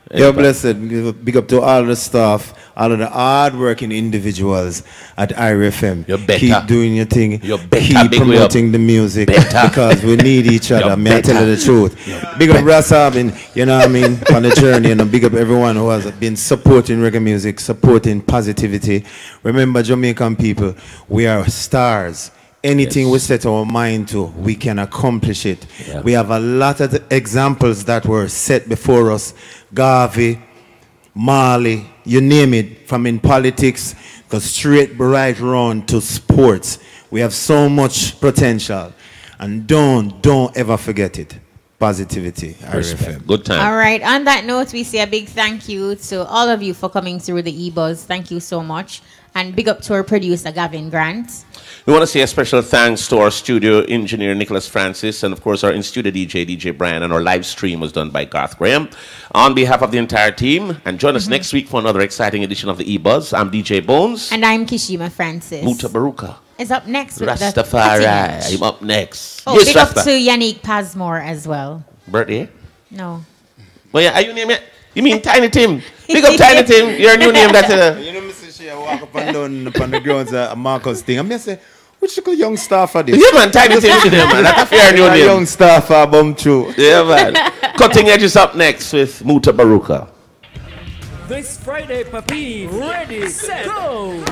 You're blessed. Big up to all the staff, all of the hard-working individuals at IRFM. You're better. Keep doing your thing. You're better. Keep promoting the music because we need each other. May I tell you the truth? Big up Rasabin, you know what I mean, on the journey. And big up everyone who has been supporting reggae music, supporting positivity. Remember, Jamaican people, we are stars. Anything we set our mind to, we can accomplish it. Yeah. We have a lot of examples that were set before us. Garvey, Marley, you name it, from in politics, go straight right round to sports. We have so much potential. And don't ever forget it. Positivity. RFM. Good time. All right. On that note, we say a big thank you to all of you for coming through the E-Buzz. Thank you so much. And big up to our producer, Gavin Grant. We want to say a special thanks to our studio engineer, Nicholas Francis, and of course our in-studio DJ Brian, and our live stream was done by Garth Graham. On behalf of the entire team, and join us next week for another exciting edition of the E-Buzz. I'm DJ Bones. And I'm Kishima Francis. Muta Baruka. Is up next with Rastafari. I'm up next. Oh, yes, big up to Yannick Pasmore as well. Birthday? No. Well, yeah, are you name it? You mean Tiny Tim? Big up Tiny Tim. Your new name that's You know, Mr. Shea, I walk up and down upon the grounds of Marcus thing. I'm just say, which little young staff are this? Yeah, man, Tiny Tim today, man. That's a fair new name. Young staff are bum through. Yeah, man. Cutting Edge is up next with Muta Baruka. This Friday, Papi, ready, set, go!